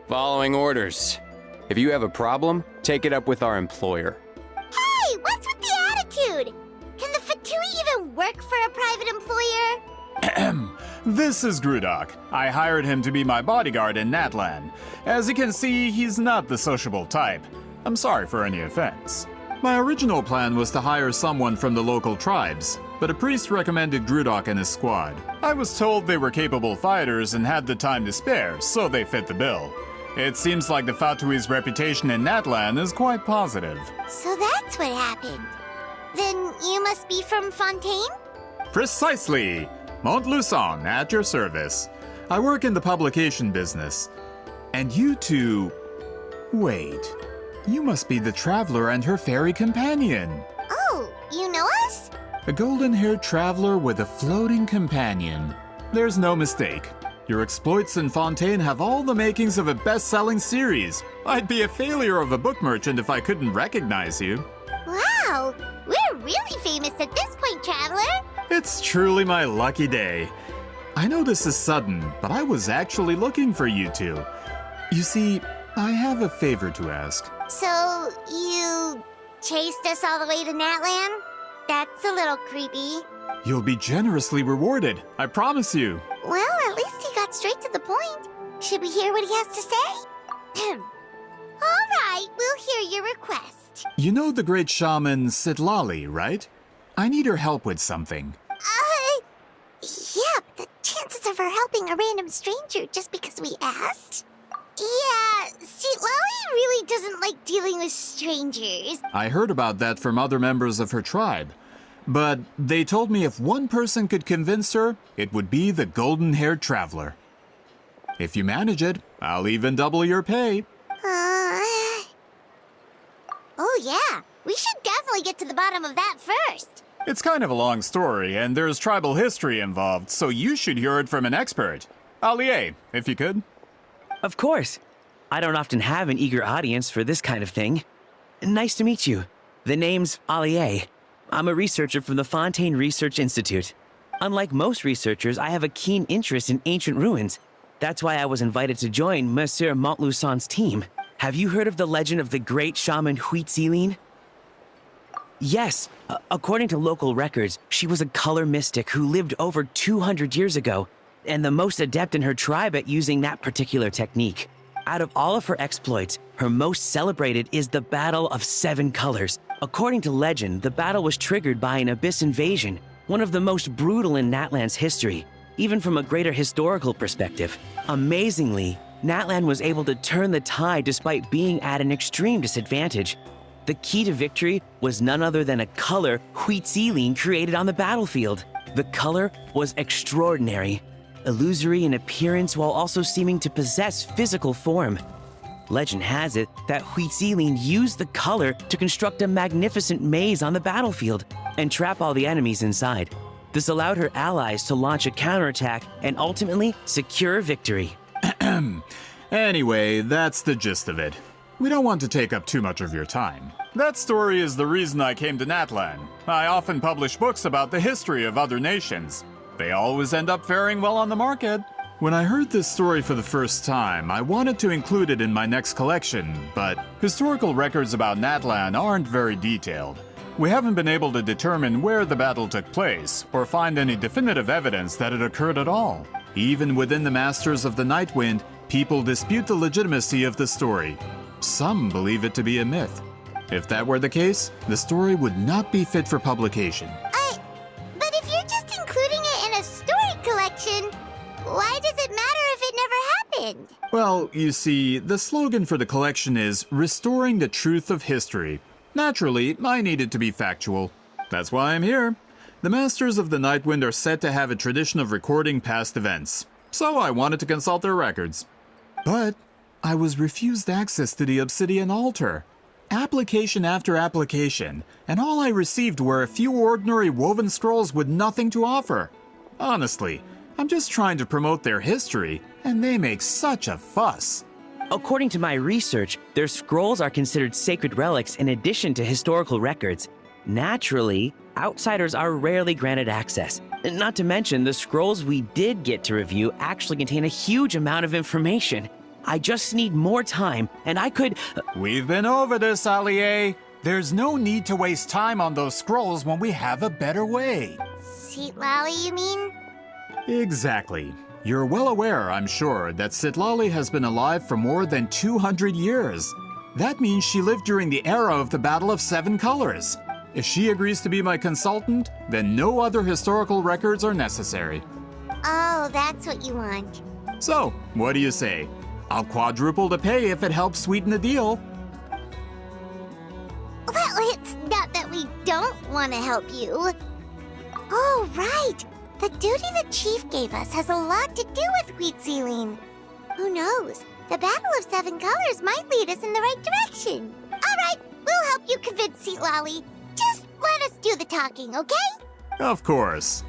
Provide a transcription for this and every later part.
Following orders. If you have a problem, take it up with our employer. Hey, what's with the attitude? Can the Fatui even work for a private employer? This is Grudok. I hired him to be my bodyguard in Natlan. As you can see, he's not the sociable type. I'm sorry for any offense. My original plan was to hire someone from the local tribes, but a priest recommended Grudok and his squad. I was told they were capable fighters and had the time to spare, so they fit the bill. It seems like the Fatui's reputation in Natlan is quite positive. So that's what happened. Then you must be from Fontaine? Precisely! Montluçon, at your service. I work in the publication business. And you two... Wait. You must be the traveler and her fairy companion. Oh, you know us? A golden-haired traveler with a floating companion. There's no mistake. Your exploits in Fontaine have all the makings of a best-selling series. I'd be a failure of a book merchant if I couldn't recognize you. Wow, we're really famous at this point, Traveler. It's truly my lucky day. I know this is sudden, but I was actually looking for you two. You see, I have a favor to ask. So, you chased us all the way to Natlan? That's a little creepy. You'll be generously rewarded, I promise you. Well, at least he got straight to the point. Should we hear what he has to say? All right, we'll hear your request. You know the great shaman Sitlali, right? I need her help with something. Yeah, but the chances of her helping a random stranger just because we asked? Yeah, see, Lolly really doesn't like dealing with strangers. I heard about that from other members of her tribe. But they told me if one person could convince her, it would be the golden-haired traveler. If you manage it, I'll even double your pay. Oh yeah, we should definitely get to the bottom of that first. It's kind of a long story, and there's tribal history involved, so you should hear it from an expert. Allier, if you could. Of course. I don't often have an eager audience for this kind of thing. Nice to meet you. The name's Allier. I'm a researcher from the Fontaine Research Institute. Unlike most researchers, I have a keen interest in ancient ruins. That's why I was invited to join Monsieur Montluçon's team. Have you heard of the legend of the great shaman Huitzilin? Yes, according to local records, she was a color mystic who lived over 200 years ago, and the most adept in her tribe at using that particular technique. Out of all of her exploits, her most celebrated is the Battle of Seven Colors. According to legend, the battle was triggered by an abyss invasion, one of the most brutal in Natlan's history, even from a greater historical perspective. Amazingly, Natlan was able to turn the tide despite being at an extreme disadvantage. The key to victory was none other than a color Huitzilin created on the battlefield. The color was extraordinary, illusory in appearance while also seeming to possess physical form. Legend has it that Huitzilin used the color to construct a magnificent maze on the battlefield and trap all the enemies inside. This allowed her allies to launch a counterattack and ultimately secure victory. Anyway, that's the gist of it. We don't want to take up too much of your time. That story is the reason I came to Natlan. I often publish books about the history of other nations. They always end up faring well on the market. When I heard this story for the first time, I wanted to include it in my next collection, but historical records about Natlan aren't very detailed. We haven't been able to determine where the battle took place, or find any definitive evidence that it occurred at all. Even within the Masters of the Nightwind, people dispute the legitimacy of the story. Some believe it to be a myth. If that were the case, the story would not be fit for publication. But if you're just including it in a story collection, why does it matter if it never happened? Well, you see, the slogan for the collection is Restoring the Truth of History. Naturally, I needed to be factual. That's why I'm here. The Masters of the Nightwind are said to have a tradition of recording past events, so I wanted to consult their records. But I was refused access to the Obsidian Altar. Application after application, and all I received were a few ordinary woven scrolls with nothing to offer. Honestly, I'm just trying to promote their history, and they make such a fuss. According to my research, their scrolls are considered sacred relics in addition to historical records. Naturally, outsiders are rarely granted access. Not to mention, the scrolls we did get to review actually contain a huge amount of information. I just need more time, and I could. We've been over this, Allie. There's no need to waste time on those scrolls when we have a better way. Seat Lolly, you mean? Exactly. You're well aware, I'm sure, that Citlali has been alive for more than 200 years. That means she lived during the era of the Battle of Seven Colors. If she agrees to be my consultant, then no other historical records are necessary. Oh, that's what you want. So, what do you say? I'll quadruple the pay if it helps sweeten the deal. Well, it's not that we don't want to help you. Oh, right. The duty the chief gave us has a lot to do with wheat sealing. Who knows? The Battle of Seven Colors might lead us in the right direction. All right, we'll help you convince Seat Lolly. Just let us do the talking, okay? Of course.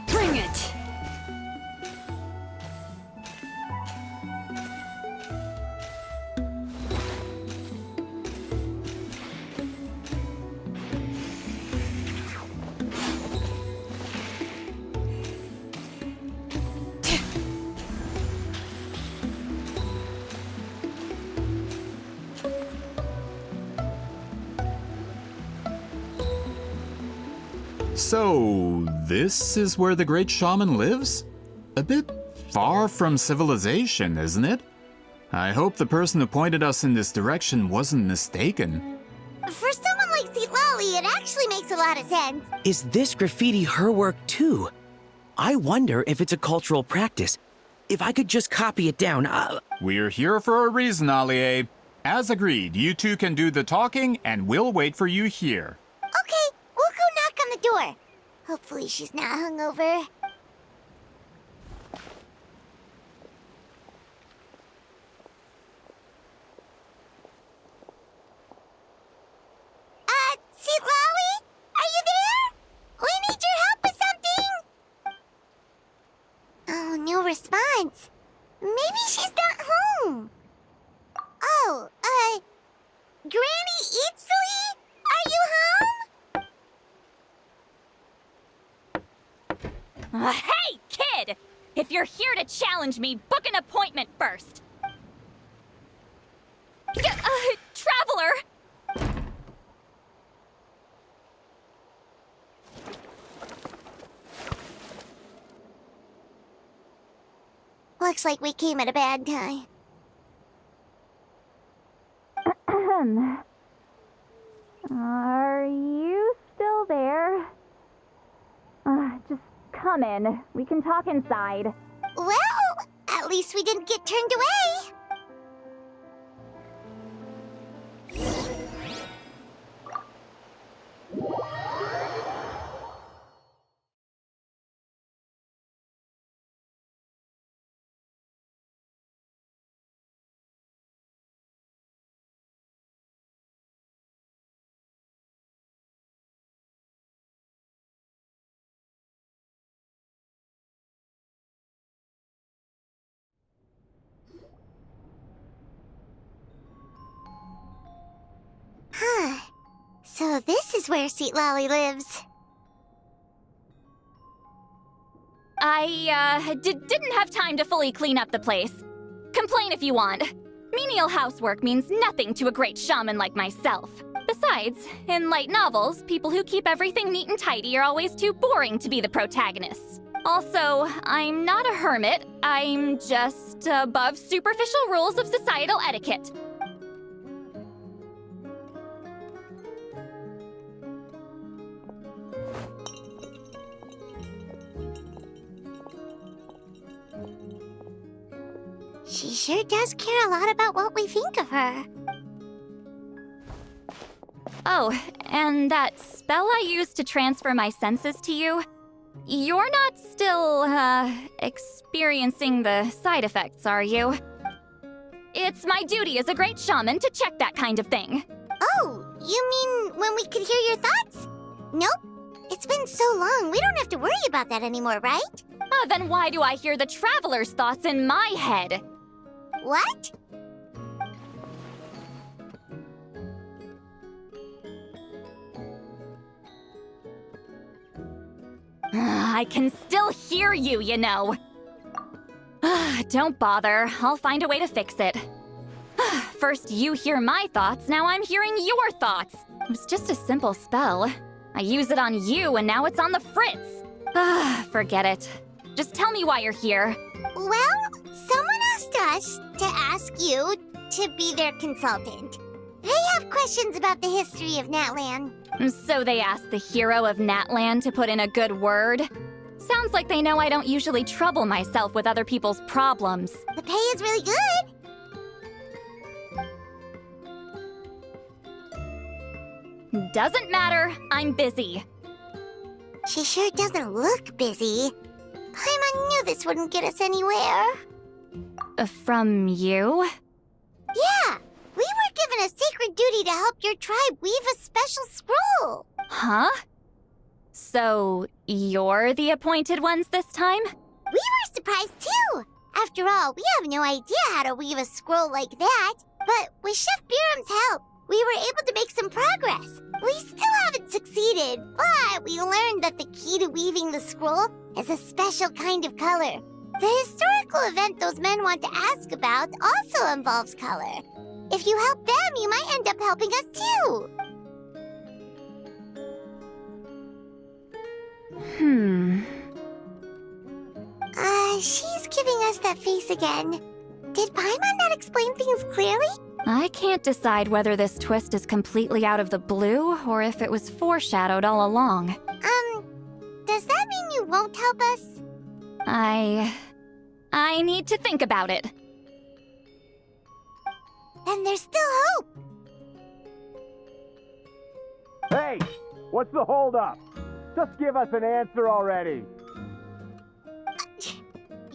Bring it! So, this is where the great shaman lives? A bit far from civilization, isn't it? I hope the person who pointed us in this direction wasn't mistaken. For someone like Seat Lolly, it actually makes a lot of sense. Is this graffiti her work too? I wonder if it's a cultural practice. If I could just copy it down. We're here for a reason, Allie. As agreed, you two can do the talking, and we'll wait for you here. Okay, we'll go knock on the door. Hopefully she's not hungover. Seat Lolly? Are you there? We need your help with something! Oh, no response. Maybe she's not home. Oh, Granny Eatsley? Are you home? Hey, kid! If you're here to challenge me, book an appointment first. Traveler! Looks like we came at a bad time. Are you still there? Just come in. We can talk inside. Well, at least we didn't get turned away. Huh. So this is where Seat Lolly lives. I didn't have time to fully clean up the place. Complain if you want. Menial housework means nothing to a great shaman like myself. Besides, in light novels, people who keep everything neat and tidy are always too boring to be the protagonists. Also, I'm not a hermit. I'm just above superficial rules of societal etiquette. She sure does care a lot about what we think of her. Oh, and that spell I used to transfer my senses to you? You're not still, experiencing the side effects, are you? It's my duty as a great shaman to check that kind of thing. Oh, you mean when we could hear your thoughts? Nope. It's been so long, we don't have to worry about that anymore, right? Then why do I hear the traveler's thoughts in my head? What? I can still hear you, you know. Don't bother. I'll find a way to fix it. First you hear my thoughts, now I'm hearing your thoughts. It was just a simple spell. I use it on you, and now it's on the Fritz. Forget it. Just tell me why you're here. Well, someone asked us to ask you to be their consultant. They have questions about the history of Natlan. So they asked the hero of Natlan to put in a good word? Sounds like they know I don't usually trouble myself with other people's problems. The pay is really good. Doesn't matter, I'm busy. She sure doesn't look busy. Paimon knew this wouldn't get us anywhere. From you? Yeah, we were given a sacred duty to help your tribe weave a special scroll. Huh? So, you're the appointed ones this time? We were surprised too. After all, we have no idea how to weave a scroll like that. But with Chef Biram's help, we were able to make some progress. We still haven't succeeded, but we learned that the key to weaving the scroll is a special kind of color. The historical event those men want to ask about also involves color. If you help them, you might end up helping us too. She's giving us that face again. Did Paimon not explain things clearly? I can't decide whether this twist is completely out of the blue or if it was foreshadowed all along. Does that mean you won't help us? I need to think about it. Then there's still hope. Hey, what's the holdup? Just give us an answer already.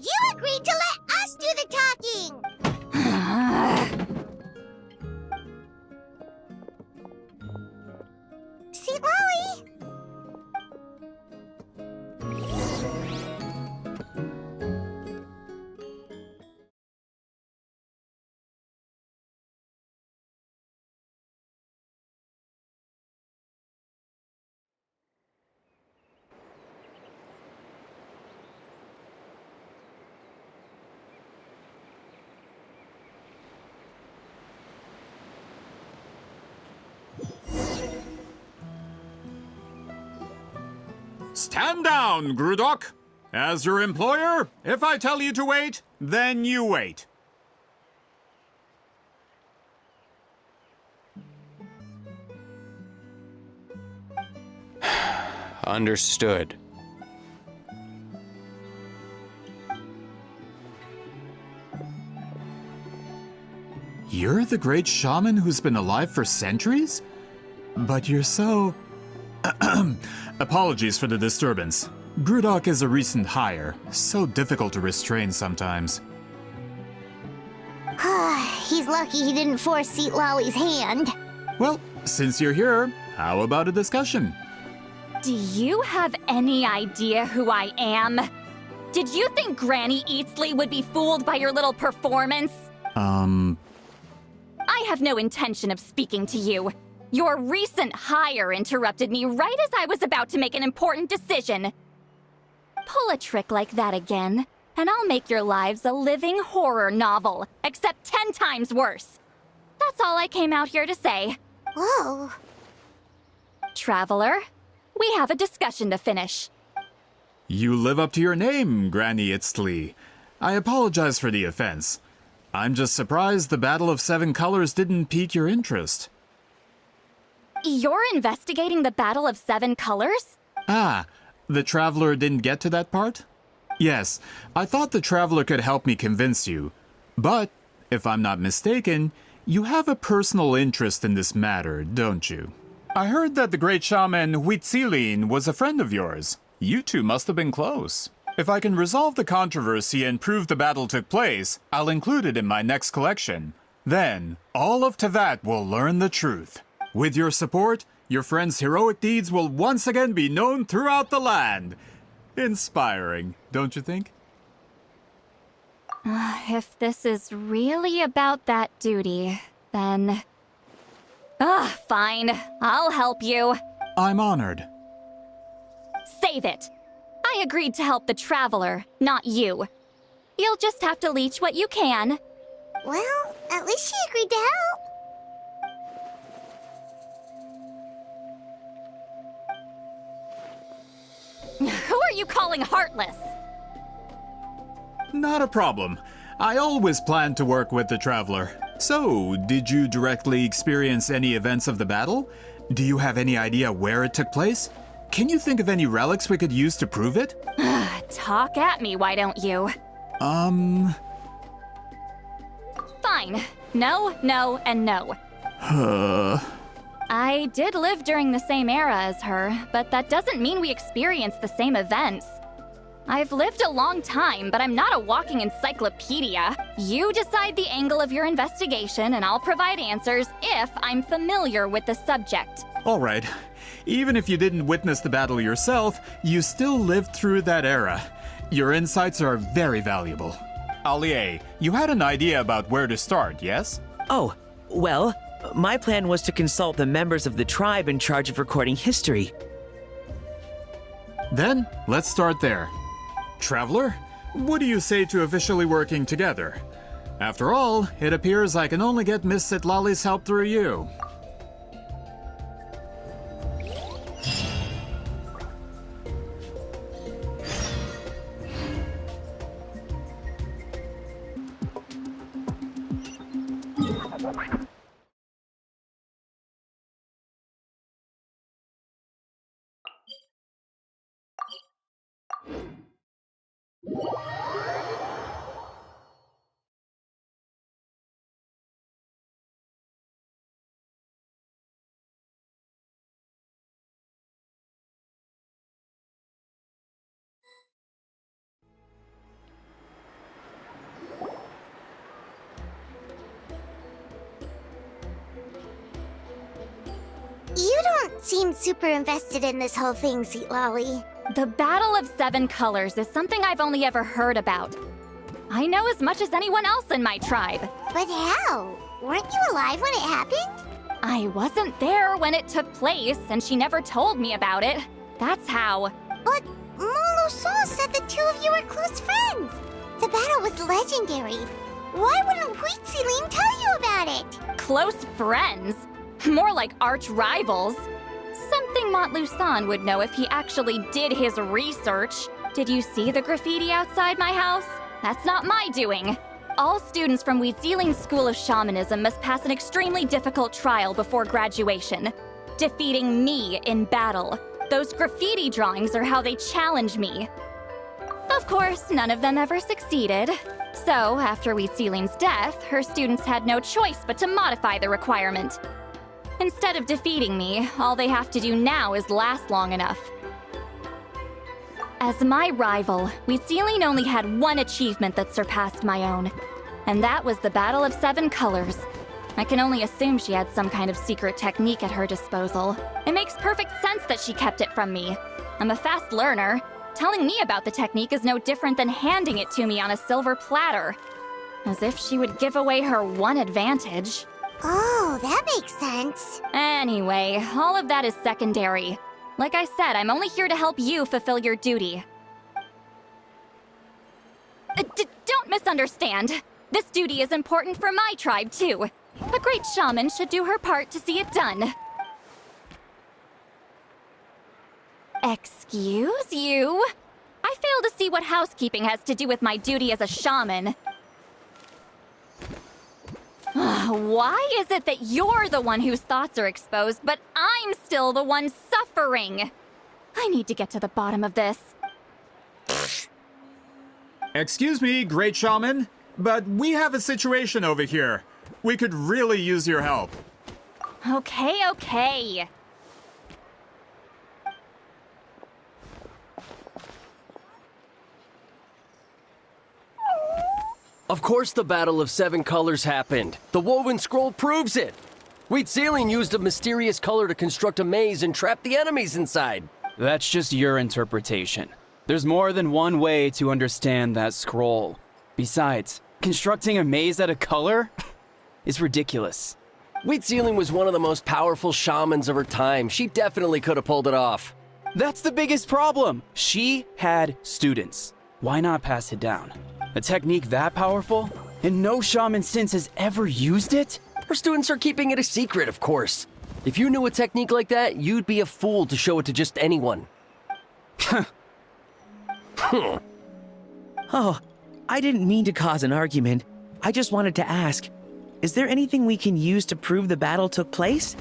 You agreed to let us do the talking! Seat Lolly! Stand down, Grudok. As your employer, if I tell you to wait, then you wait. Understood. You're the great shaman who's been alive for centuries? But you're so... Apologies for the disturbance. Grudok is a recent hire, so difficult to restrain sometimes. He's lucky he didn't force Seat Lolly's hand. Well, since you're here, how about a discussion? Do you have any idea who I am? Did you think Granny Eatsley would be fooled by your little performance? I have no intention of speaking to you. Your recent hire interrupted me right as I was about to make an important decision. Pull a trick like that again, and I'll make your lives a living horror novel, except 10 times worse. That's all I came out here to say. Whoa. Traveler, we have a discussion to finish. You live up to your name, Granny Itztli. I apologize for the offense. I'm just surprised the Battle of Seven Colors didn't pique your interest. You're investigating the Battle of Seven Colors? Ah, the Traveler didn't get to that part? Yes, I thought the Traveler could help me convince you. But, if I'm not mistaken, you have a personal interest in this matter, don't you? I heard that the great shaman Huitzilin was a friend of yours. You two must have been close. If I can resolve the controversy and prove the battle took place, I'll include it in my next collection. Then, all of Tevat will learn the truth. With your support, your friend's heroic deeds will once again be known throughout the land. Inspiring, don't you think? If this is really about that duty, then... fine. I'll help you. I'm honored. Save it. I agreed to help the Traveler, not you. You'll just have to leech what you can. Well, at least she agreed to help. Who are you calling heartless? Not a problem. I always planned to work with the Traveler. So, did you directly experience any events of the battle? Do you have any idea where it took place? Can you think of any relics we could use to prove it? Talk at me, why don't you? Fine. No, no, and no. I did live during the same era as her, but that doesn't mean we experienced the same events. I've lived a long time, but I'm not a walking encyclopedia. You decide the angle of your investigation, and I'll provide answers if I'm familiar with the subject. All right. Even if you didn't witness the battle yourself, you still lived through that era. Your insights are very valuable. Alie, you had an idea about where to start, yes? Oh, well, my plan was to consult the members of the tribe in charge of recording history. Then, let's start there. Traveler, what do you say to officially working together? After all, it appears I can only get Miss Sitlali's help through you. You don't seem super invested in this whole thing, Sitlali. The Battle of Seven Colors is something I've only ever heard about. I know as much as anyone else in my tribe. But how? Weren't you alive when it happened? I wasn't there when it took place, and she never told me about it. That's how. But Molo Saw said the two of you were close friends. The battle was legendary. Why wouldn't Huitzilin tell you about it? Close friends? More like arch rivals. Something Montluçon would know if he actually did his research. Did you see the graffiti outside my house? That's not my doing. All students from Huitzilin's School of Shamanism must pass an extremely difficult trial before graduation, defeating me in battle. Those graffiti drawings are how they challenge me. Of course, none of them ever succeeded. So, after Huitzilin's death, her students had no choice but to modify the requirement. Instead of defeating me, all they have to do now is last long enough. As my rival, Huitzilin only had one achievement that surpassed my own, and that was the Battle of Seven Colors. I can only assume she had some kind of secret technique at her disposal. It makes perfect sense that she kept it from me. I'm a fast learner. Telling me about the technique is no different than handing it to me on a silver platter. As if she would give away her one advantage. Oh, that makes sense. Anyway, all of that is secondary. Like I said, I'm only here to help you fulfill your duty. Don't misunderstand. This duty is important for my tribe, too. A great shaman should do her part to see it done. Excuse you? I fail to see what housekeeping has to do with my duty as a shaman. Why is it that you're the one whose thoughts are exposed, but I'm still the one suffering? I need to get to the bottom of this. Excuse me, great shaman, but we have a situation over here. We could really use your help. Okay. Of course the Battle of Seven Colors happened. The woven scroll proves it. Wheat Ceiling used a mysterious color to construct a maze and trap the enemies inside. That's just your interpretation. There's more than one way to understand that scroll. Besides, constructing a maze out of color is ridiculous. Wheat Ceiling was one of the most powerful shamans of her time. She definitely could have pulled it off. That's the biggest problem. She had students. Why not pass it down? A technique that powerful? And no shaman since has ever used it? Her students are keeping it a secret, of course. If you knew a technique like that, you'd be a fool to show it to just anyone. Oh, I didn't mean to cause an argument. I just wanted to ask, is there anything we can use to prove the battle took place?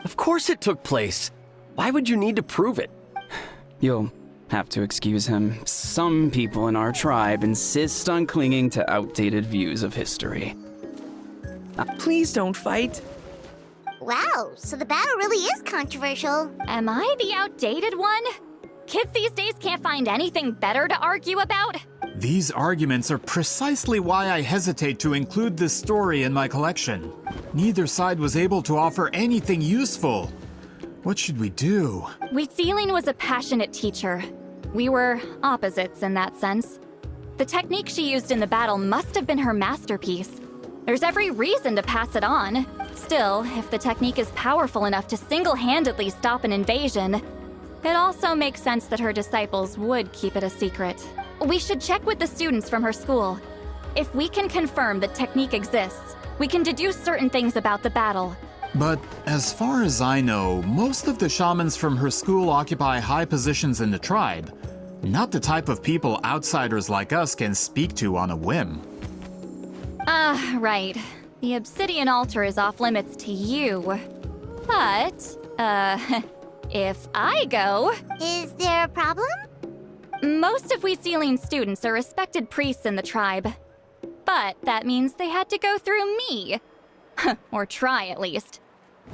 Of course it took place. Why would you need to prove it? You'll have to excuse him. Some people in our tribe insist on clinging to outdated views of history. Please don't fight. Wow, so the battle really is controversial. Am I the outdated one? Kids these days can't find anything better to argue about? These arguments are precisely why I hesitate to include this story in my collection. Neither side was able to offer anything useful. What should we do? Wheat Ceiling was a passionate teacher. We were opposites in that sense. The technique she used in the battle must have been her masterpiece. There's every reason to pass it on. Still, if the technique is powerful enough to single-handedly stop an invasion, it also makes sense that her disciples would keep it a secret. We should check with the students from her school. If we can confirm the technique exists, we can deduce certain things about the battle. But as far as I know, most of the shamans from her school occupy high positions in the tribe. Not the type of people outsiders like us can speak to on a whim. Right. The obsidian altar is off limits to you. But, if I go... Is there a problem? Most of Wheat Ceiling students are respected priests in the tribe. But that means they had to go through me. Or try, at least.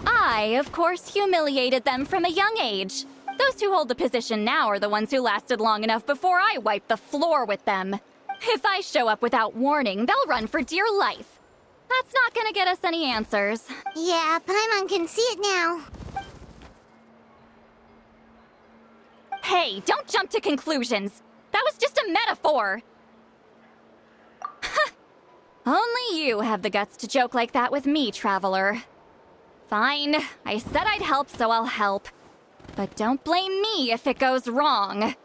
I, of course, humiliated them from a young age. Those who hold the position now are the ones who lasted long enough before I wiped the floor with them. If I show up without warning, they'll run for dear life. That's not gonna get us any answers. Yeah, Paimon can see it now. Hey, don't jump to conclusions. That was just a metaphor. Only you have the guts to joke like that with me, Traveler. Fine, I said I'd help, so I'll help. But don't blame me if it goes wrong. Alright,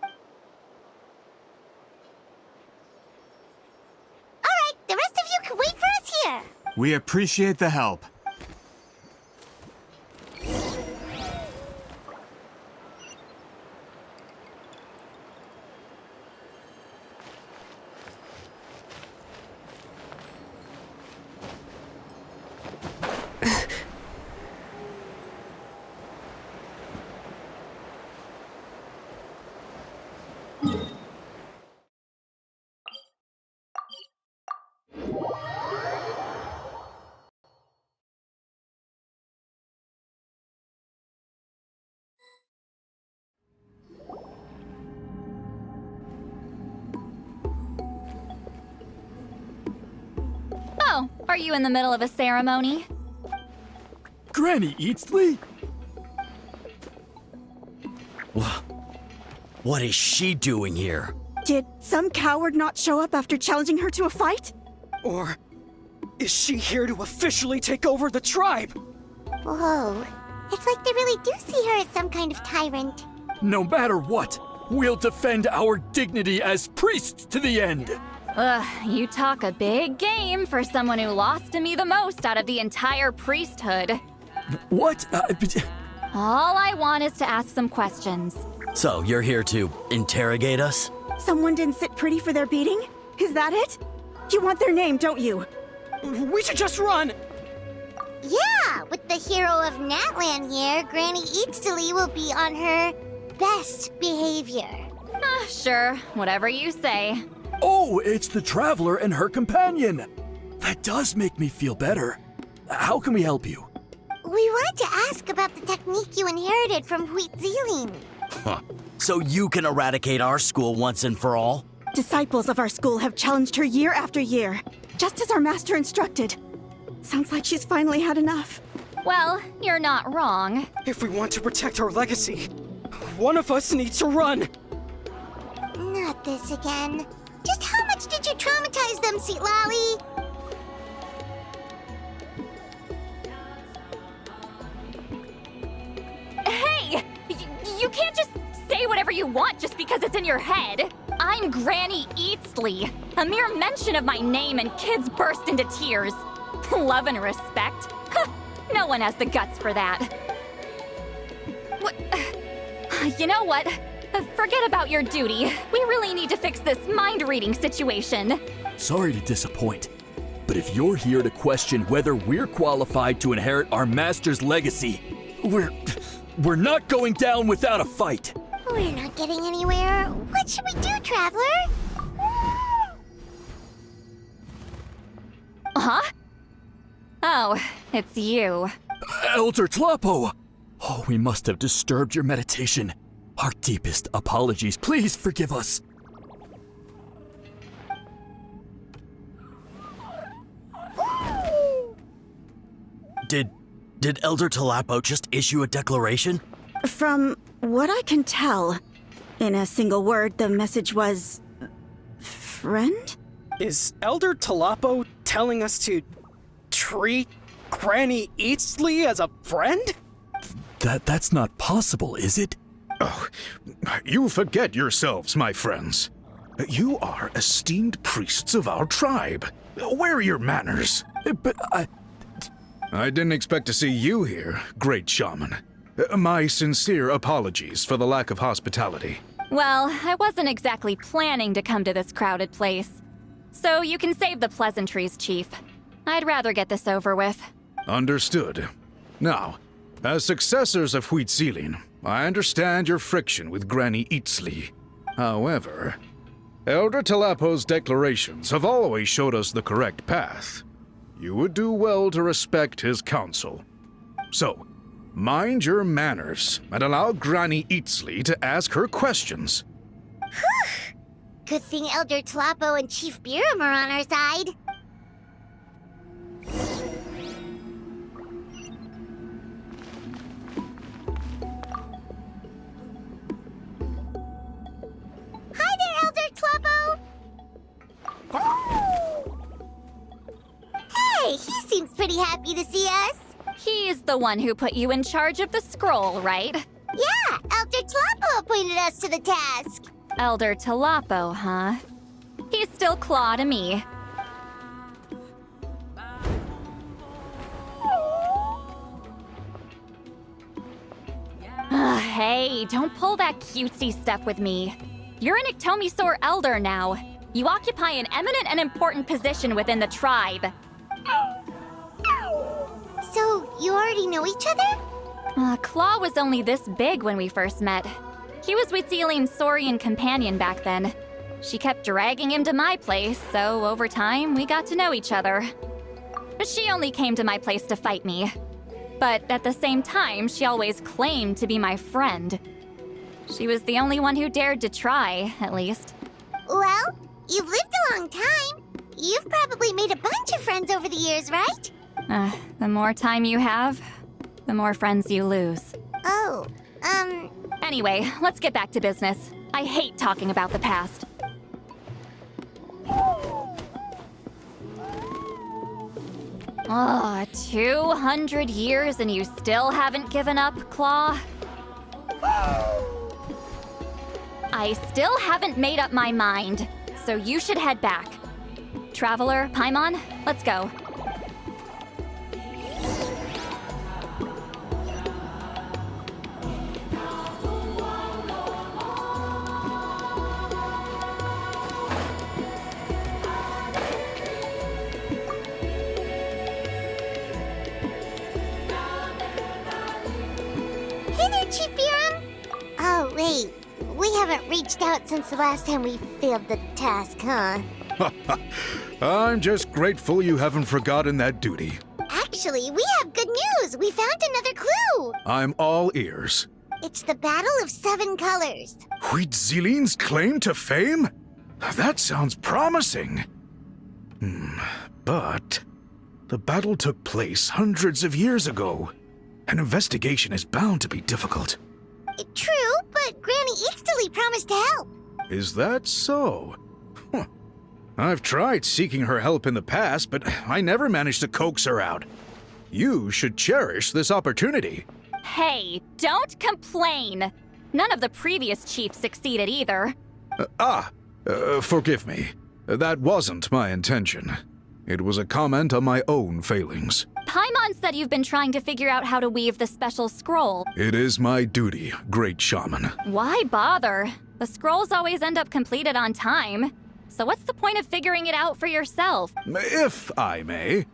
the rest of you can wait for us here. We appreciate the help. Oh, are you in the middle of a ceremony? Granny Eatsley? What is she doing here? Did some coward not show up after challenging her to a fight? Or is she here to officially take over the tribe? Whoa, it's like they really do see her as some kind of tyrant. No matter what, we'll defend our dignity as priests to the end. Ugh, you talk a big game for someone who lost to me the most out of the entire priesthood. What? All I want is to ask some questions. So, you're here to interrogate us? Someone didn't sit pretty for their beating? Is that it? You want their name, don't you? We should just run! Yeah, with the hero of Natlan here, Granny Eatsley will be on her best behavior. Sure, whatever you say. Oh, it's the Traveler and her companion! That does make me feel better. How can we help you? We wanted to ask about the technique you inherited from Wheat Ceiling. So you can eradicate our school once and for all? Disciples of our school have challenged her year after year, just as our master instructed. Sounds like she's finally had enough. Well, you're not wrong. If we want to protect our legacy, one of us needs to run. Not this again. Just how much did you traumatize them, Sweet Lolly? Hey! You can't just say whatever you want just because it's in your head. I'm Granny Eatsley. A mere mention of my name and kids burst into tears. Love and respect? Huh, no one has the guts for that. What? You know what? Forget about your duty. We really need to fix this mind-reading situation. Sorry to disappoint, but if you're here to question whether we're qualified to inherit our master's legacy, we're not going down without a fight. We're not getting anywhere. What should we do, Traveler? Huh? Oh, it's you. Elder Tlapo! Oh, we must have disturbed your meditation. Our deepest apologies. Please forgive us. Did Elder Tlapo just issue a declaration? From what I can tell, in a single word, the message was... friend? Is Elder Tlapo telling us to treat Granny Eatsley as a friend? That's not possible, is it? Oh, you forget yourselves, my friends. You are esteemed priests of our tribe. Where are your manners? But I didn't expect to see you here, great shaman. My sincere apologies for the lack of hospitality. Well, I wasn't exactly planning to come to this crowded place. So you can save the pleasantries, Chief. I'd rather get this over with. Understood. Now, as successors of Huitzilin, I understand your friction with Granny Eatsley. However, Elder Tlapo's declarations have always showed us the correct path. You would do well to respect his counsel. So, mind your manners and allow Granny Eatsley to ask her questions. Whew! Good thing Elder Tlapo and Chief Biram are on our side. Hi there, Elder Tlapo! Hey, he seems pretty happy to see us. He's the one who put you in charge of the scroll, right? Yeah, Elder Tlapo appointed us to the task. Elder Tlapo, huh? He's still Claw to me. Hey, don't pull that cutesy stuff with me. You're an Iktomi Elder now. You occupy an eminent and important position within the tribe. So, you already know each other? Claw was only this big when we first met. He was Huitzilin's Saurian companion back then. She kept dragging him to my place, so over time, we got to know each other. She only came to my place to fight me. But at the same time, she always claimed to be my friend. She was the only one who dared to try, at least. Well, you've lived a long time. You've probably made a bunch of friends over the years, right? The more time you have, the more friends you lose. Oh, Anyway, let's get back to business. I hate talking about the past. 200 years and you still haven't given up, Claw? I still haven't made up my mind, so you should head back. Traveler, Paimon, let's go. Hey there, Chief Biram. Oh, wait. We haven't reached out since the last time we failed the task, huh? I'm just grateful you haven't forgotten that duty. Actually, we have good news. We found another clue. I'm all ears. It's the Battle of Seven Colors. Huitzilin's claim to fame? That sounds promising. But the battle took place hundreds of years ago. An investigation is bound to be difficult. True, but Granny Eatsterly promised to help. Is that so? Huh. I've tried seeking her help in the past, but I never managed to coax her out. You should cherish this opportunity. Hey, don't complain. None of the previous chiefs succeeded either. Forgive me. That wasn't my intention. It was a comment on my own failings. Paimon said you've been trying to figure out how to weave the special scroll. It is my duty, great shaman. Why bother? The scrolls always end up completed on time. So what's the point of figuring it out for yourself? If I may,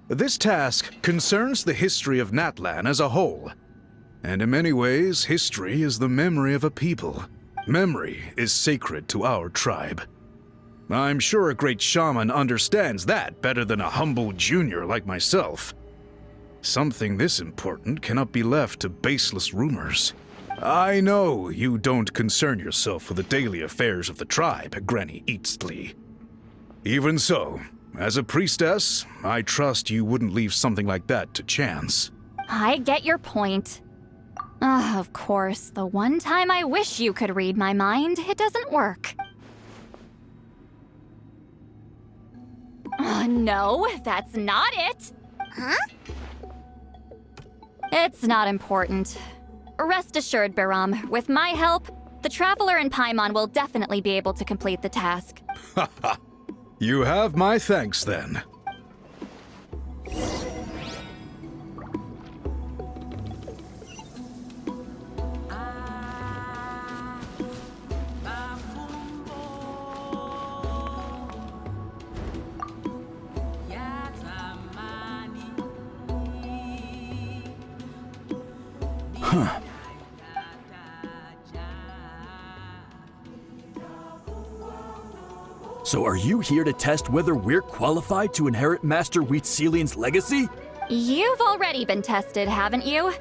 this task concerns the history of Natlan as a whole. And in many ways, history is the memory of a people. Memory is sacred to our tribe. I'm sure a great shaman understands that better than a humble junior like myself. Something this important cannot be left to baseless rumors. I know you don't concern yourself with the daily affairs of the tribe, Granny Eatsterly. Even so, as a priestess, I trust you wouldn't leave something like that to chance. I get your point. Of course, the one time I wish you could read my mind, it doesn't work. No, that's not it. Huh? It's not important. Rest assured, Biram, with my help, the Traveler and Paimon will definitely be able to complete the task. You have my thanks then. Huh. So are you here to test whether we're qualified to inherit Master Wheatselian's legacy? You've already been tested, haven't you?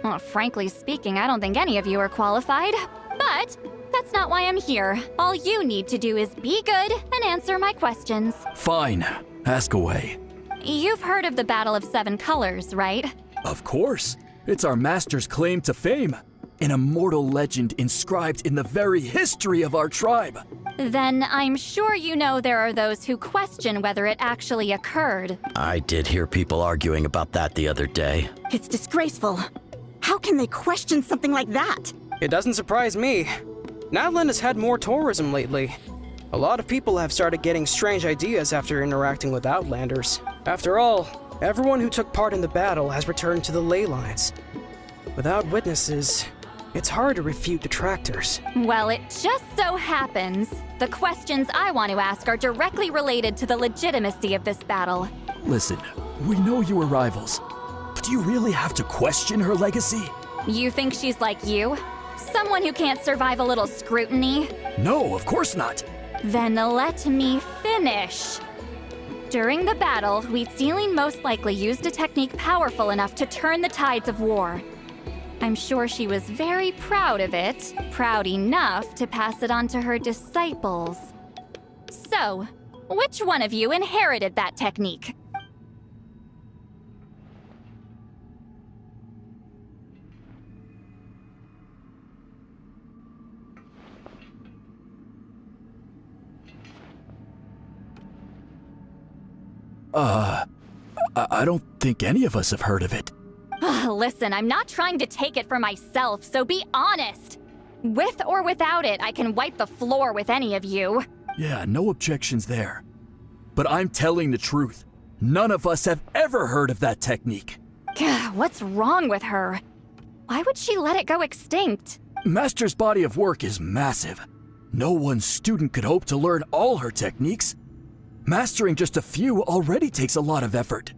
Well, frankly speaking, I don't think any of you are qualified. But that's not why I'm here. All you need to do is be good and answer my questions. Fine. Ask away. You've heard of the Battle of Seven Colors, right? Of course. It's our master's claim to fame. An immortal legend inscribed in the very history of our tribe. Then I'm sure you know there are those who question whether it actually occurred. I did hear people arguing about that the other day. It's disgraceful. How can they question something like that? It doesn't surprise me. Natlan has had more tourism lately. A lot of people have started getting strange ideas after interacting with Outlanders. After all, everyone who took part in the battle has returned to the ley lines. Without witnesses, it's hard to refute detractors. Well, it just so happens the questions I want to ask are directly related to the legitimacy of this battle. Listen, we know you are rivals, but do you really have to question her legacy? You think she's like you? Someone who can't survive a little scrutiny? No, of course not. Then let me finish. During the battle, Wheatsealing most likely used a technique powerful enough to turn the tides of war. I'm sure she was very proud of it, proud enough to pass it on to her disciples. So, which one of you inherited that technique? I don't think any of us have heard of it. Listen, I'm not trying to take it for myself, so be honest. With or without it, I can wipe the floor with any of you. Yeah, no objections there. But I'm telling the truth. None of us have ever heard of that technique. What's wrong with her? Why would she let it go extinct? Master's body of work is massive. No one student could hope to learn all her techniques. Mastering just a few already takes a lot of effort.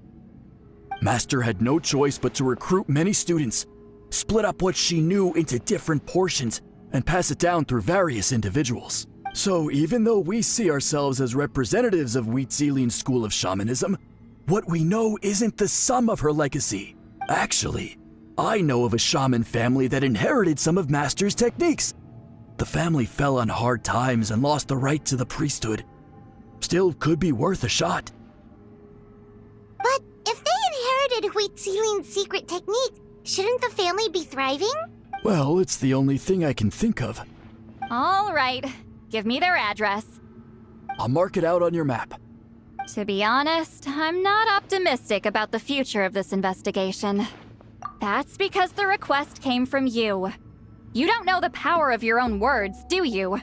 Master had no choice but to recruit many students, split up what she knew into different portions, and pass it down through various individuals. So even though we see ourselves as representatives of Wheatselian's school of shamanism, what we know isn't the sum of her legacy. Actually, I know of a shaman family that inherited some of Master's techniques. The family fell on hard times and lost the right to the priesthood. Still could be worth a shot. But if they inherited Huitzilin's secret techniques, shouldn't the family be thriving? Well, it's the only thing I can think of. All right, give me their address. I'll mark it out on your map. To be honest, I'm not optimistic about the future of this investigation. That's because the request came from you. You don't know the power of your own words, do you?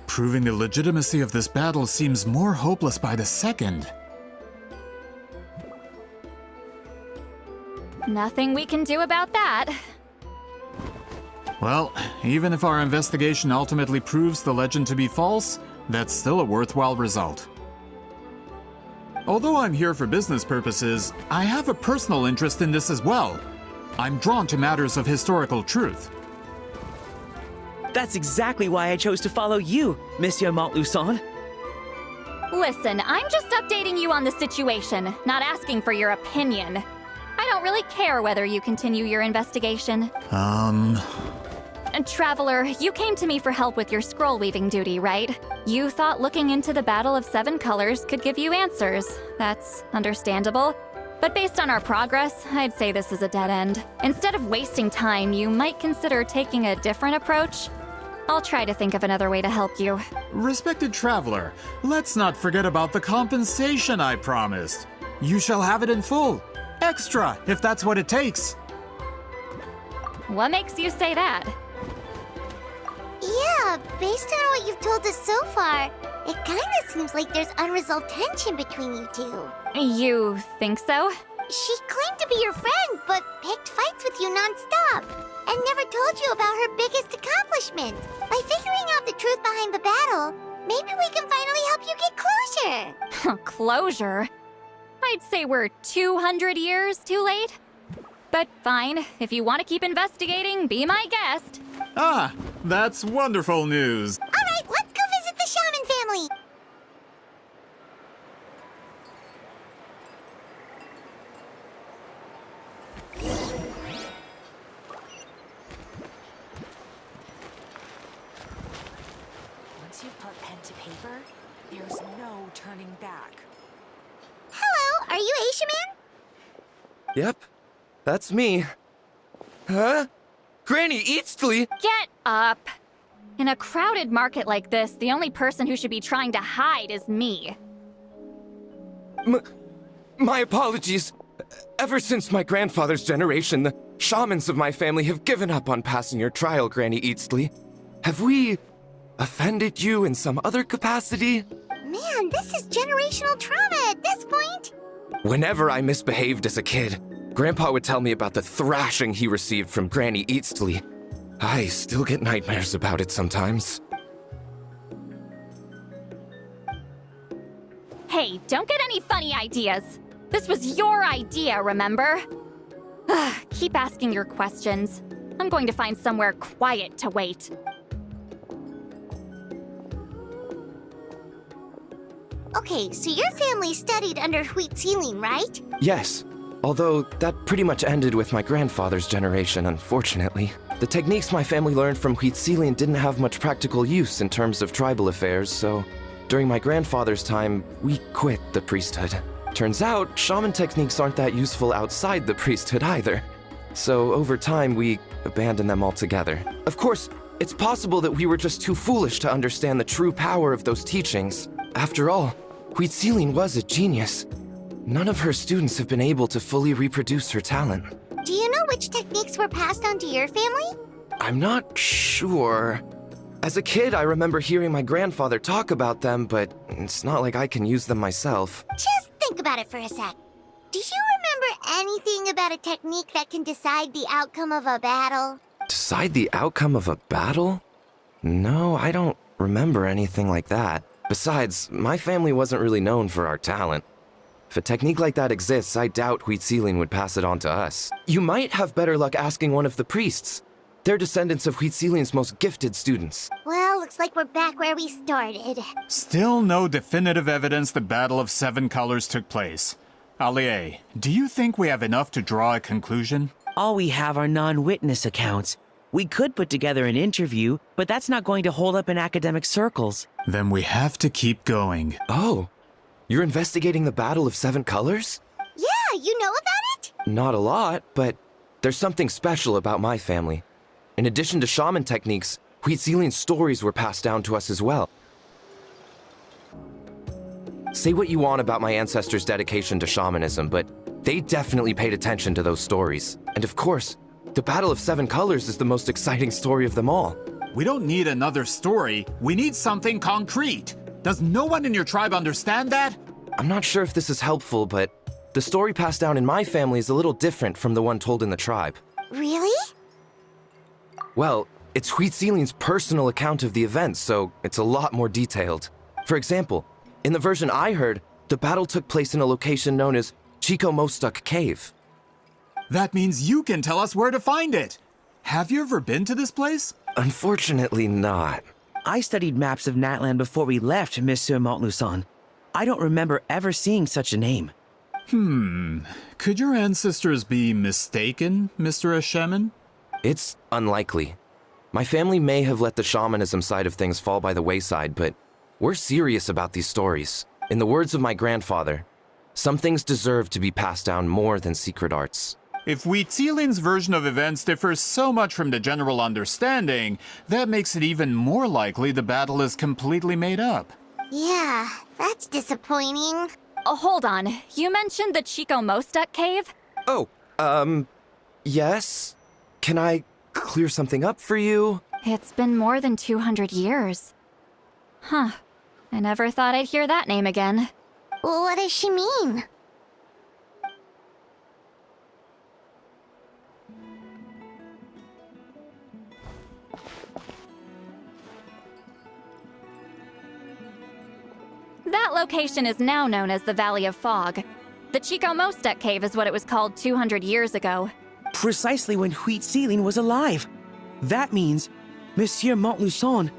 Proving the legitimacy of this battle seems more hopeless by the second. Nothing we can do about that. Well, even if our investigation ultimately proves the legend to be false, that's still a worthwhile result. Although I'm here for business purposes, I have a personal interest in this as well. I'm drawn to matters of historical truth. That's exactly why I chose to follow you, Monsieur Montluçon. Listen, I'm just updating you on the situation, not asking for your opinion. I don't really care whether you continue your investigation. Traveler, you came to me for help with your scroll weaving duty, right? You thought looking into the Battle of Seven Colors could give you answers. That's understandable. But based on our progress, I'd say this is a dead end. Instead of wasting time, you might consider taking a different approach. I'll try to think of another way to help you. Respected traveler, let's not forget about the compensation I promised. You shall have it in full. Extra, if that's what it takes. What makes you say that? Yeah, based on what you've told us so far, it kinda seems like there's unresolved tension between you two. You think so? She claimed to be your friend, but picked fights with you non-stop, and never told you about her biggest accomplishment. By figuring out the truth behind the battle, maybe we can finally help you get closure. Closure? I'd say we're 200 years too late. But fine, if you want to keep investigating, be my guest. Ah, that's wonderful news. All right, let's go visit the shaman family. Once you've put pen to paper, there's no turning back. Hello, are you Aisha Man? Yep, that's me. Huh? Granny Eastly? Get up! In a crowded market like this, the only person who should be trying to hide is me. My apologies. Ever since my grandfather's generation, the shamans of my family have given up on passing your trial, Granny Eastly. Have we offended you in some other capacity? Man, this is generational trauma at this point. Whenever I misbehaved as a kid, Grandpa would tell me about the thrashing he received from Granny Eastly. I still get nightmares about it sometimes. Hey, don't get any funny ideas. This was your idea, remember? Keep asking your questions. I'm going to find somewhere quiet to wait. Okay, so your family studied under Huitzilin, right? Yes, although that pretty much ended with my grandfather's generation, unfortunately. The techniques my family learned from Huitzilin didn't have much practical use in terms of tribal affairs, so during my grandfather's time, we quit the priesthood. Turns out, shaman techniques aren't that useful outside the priesthood either. So over time, we abandoned them altogether. Of course, it's possible that we were just too foolish to understand the true power of those teachings. After all, Huitzilin was a genius. None of her students have been able to fully reproduce her talent. Do you know which techniques were passed on to your family? I'm not sure. As a kid, I remember hearing my grandfather talk about them, but it's not like I can use them myself. Just think about it for a sec. Do you remember anything about a technique that can decide the outcome of a battle? Decide the outcome of a battle? No, I don't remember anything like that. Besides, my family wasn't really known for our talent. If a technique like that exists, I doubt Huitzilin would pass it on to us. You might have better luck asking one of the priests. They're descendants of Huitzilin's most gifted students. Well, looks like we're back where we started. Still no definitive evidence the Battle of Seven Colors took place. Allie, do you think we have enough to draw a conclusion? All we have are non-witness accounts. We could put together an interview, but that's not going to hold up in academic circles. Then we have to keep going. Oh, you're investigating the Battle of Seven Colors? Yeah, you know about it? Not a lot, but there's something special about my family. In addition to shaman techniques, Huitzilin's stories were passed down to us as well. Say what you want about my ancestors' dedication to shamanism, but they definitely paid attention to those stories. And of course, the Battle of Seven Colors is the most exciting story of them all. We don't need another story. We need something concrete. Does no one in your tribe understand that? I'm not sure if this is helpful, but the story passed down in my family is a little different from the one told in the tribe. Really? Well, it's Huitzilin's personal account of the event, so it's a lot more detailed. For example, in the version I heard, the battle took place in a location known as Chico Mostuk Cave. That means you can tell us where to find it. Have you ever been to this place? Unfortunately not. I studied maps of Natlan before we left, Monsieur Montluçon. I don't remember ever seeing such a name. Could your ancestors be mistaken, Mr. Shaman? It's unlikely. My family may have let the shamanism side of things fall by the wayside, but we're serious about these stories. In the words of my grandfather, some things deserve to be passed down more than secret arts. If Huitzilin's version of events differs so much from the general understanding, that makes it even more likely the battle is completely made up. Yeah, that's disappointing. Oh, hold on. You mentioned the Chico Mostuk cave? Oh, yes? Can I clear something up for you? It's been more than 200 years. Huh. I never thought I'd hear that name again. Well, what does she mean? That location is now known as the Valley of Fog. The Chico Mostuk cave is what it was called 200 years ago. Precisely when Huitzilin was alive. That means, Monsieur Montluçon,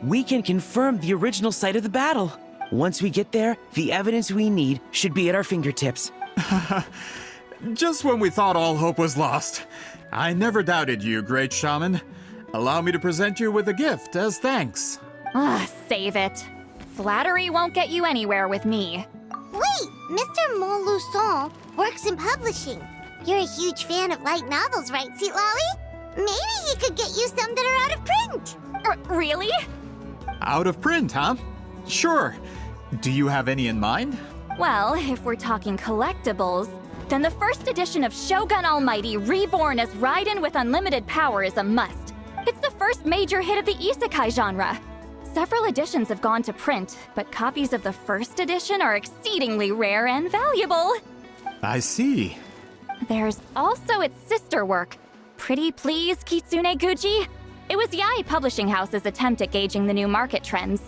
we can confirm the original site of the battle. Once we get there, the evidence we need should be at our fingertips. Just when we thought all hope was lost. I never doubted you, great shaman. Allow me to present you with a gift as thanks. Save it. Flattery won't get you anywhere with me. Wait, Mr. Montluçon works in publishing. You're a huge fan of light novels, right, Sweet Lolly? Maybe he could get you some that are out of print. Really? Out of print, huh? Sure. Do you have any in mind? Well, if we're talking collectibles, then the first edition of Shogun Almighty Reborn as Raiden with Unlimited Power is a must. It's the first major hit of the isekai genre. Several editions have gone to print, but copies of the first edition are exceedingly rare and valuable. I see. There's also its sister work, Pretty Please Kitsune Guji. It was Yae Publishing House's attempt at gauging the new market trends.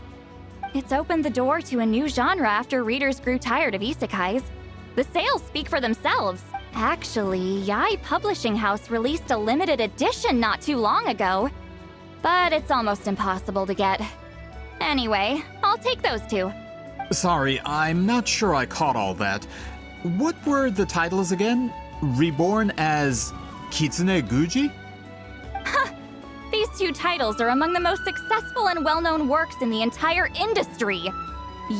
It's opened the door to a new genre after readers grew tired of isekais. The sales speak for themselves. Actually, Yae Publishing House released a limited edition not too long ago, but it's almost impossible to get. Anyway, I'll take those two. Sorry, I'm not sure I caught all that. What were the titles again? Reborn as Kitsune Guji? These two titles are among the most successful and well-known works in the entire industry.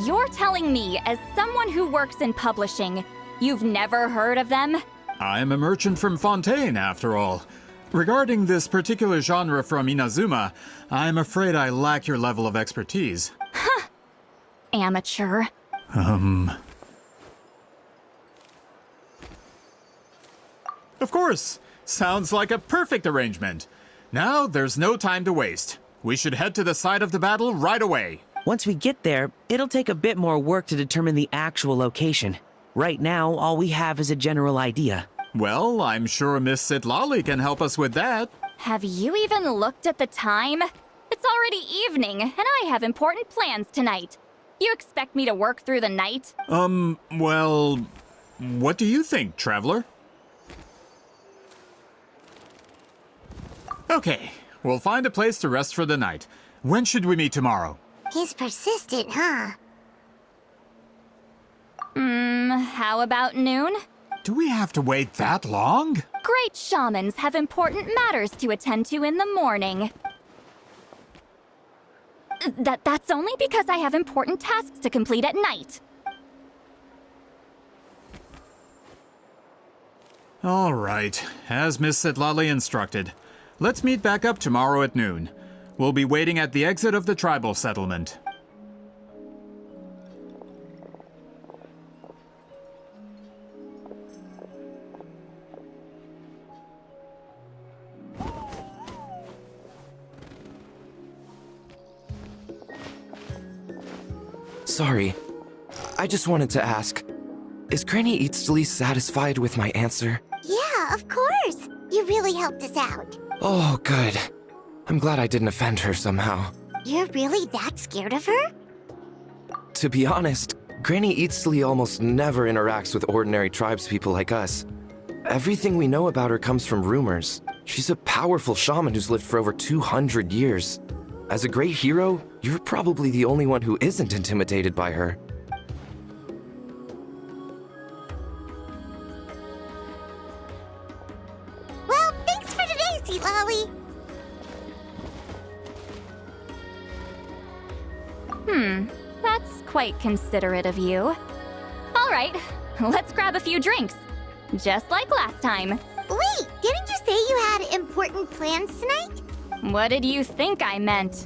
You're telling me, as someone who works in publishing, you've never heard of them? I'm a merchant from Fontaine, after all. Regarding this particular genre from Inazuma, I'm afraid I lack your level of expertise. Amateur. Of course! Sounds like a perfect arrangement. Now, there's no time to waste. We should head to the site of the battle right away. Once we get there, it'll take a bit more work to determine the actual location. Right now, all we have is a general idea. Well, I'm sure Miss Sitlali can help us with that. Have you even looked at the time? It's already evening, and I have important plans tonight. You expect me to work through the night? Well, what do you think, Traveler? Okay, we'll find a place to rest for the night. When should we meet tomorrow? He's persistent, huh? How about noon? Do we have to wait that long? Great shamans have important matters to attend to in the morning. That's only because I have important tasks to complete at night. All right, as Miss Setlali instructed. Let's meet back up tomorrow at noon. We'll be waiting at the exit of the tribal settlement. Sorry. I just wanted to ask, is Granny Eatsley satisfied with my answer? Yeah, of course. You really helped us out. Oh, good. I'm glad I didn't offend her somehow. You're really that scared of her? To be honest, Granny Eatsley almost never interacts with ordinary tribespeople like us. Everything we know about her comes from rumors. She's a powerful shaman who's lived for over 200 years. As a great hero, you're probably the only one who isn't intimidated by her. Well, thanks for today, Setlali. That's quite considerate of you. All right, let's grab a few drinks. Just like last time. Wait, didn't you say you had important plans tonight? What did you think I meant?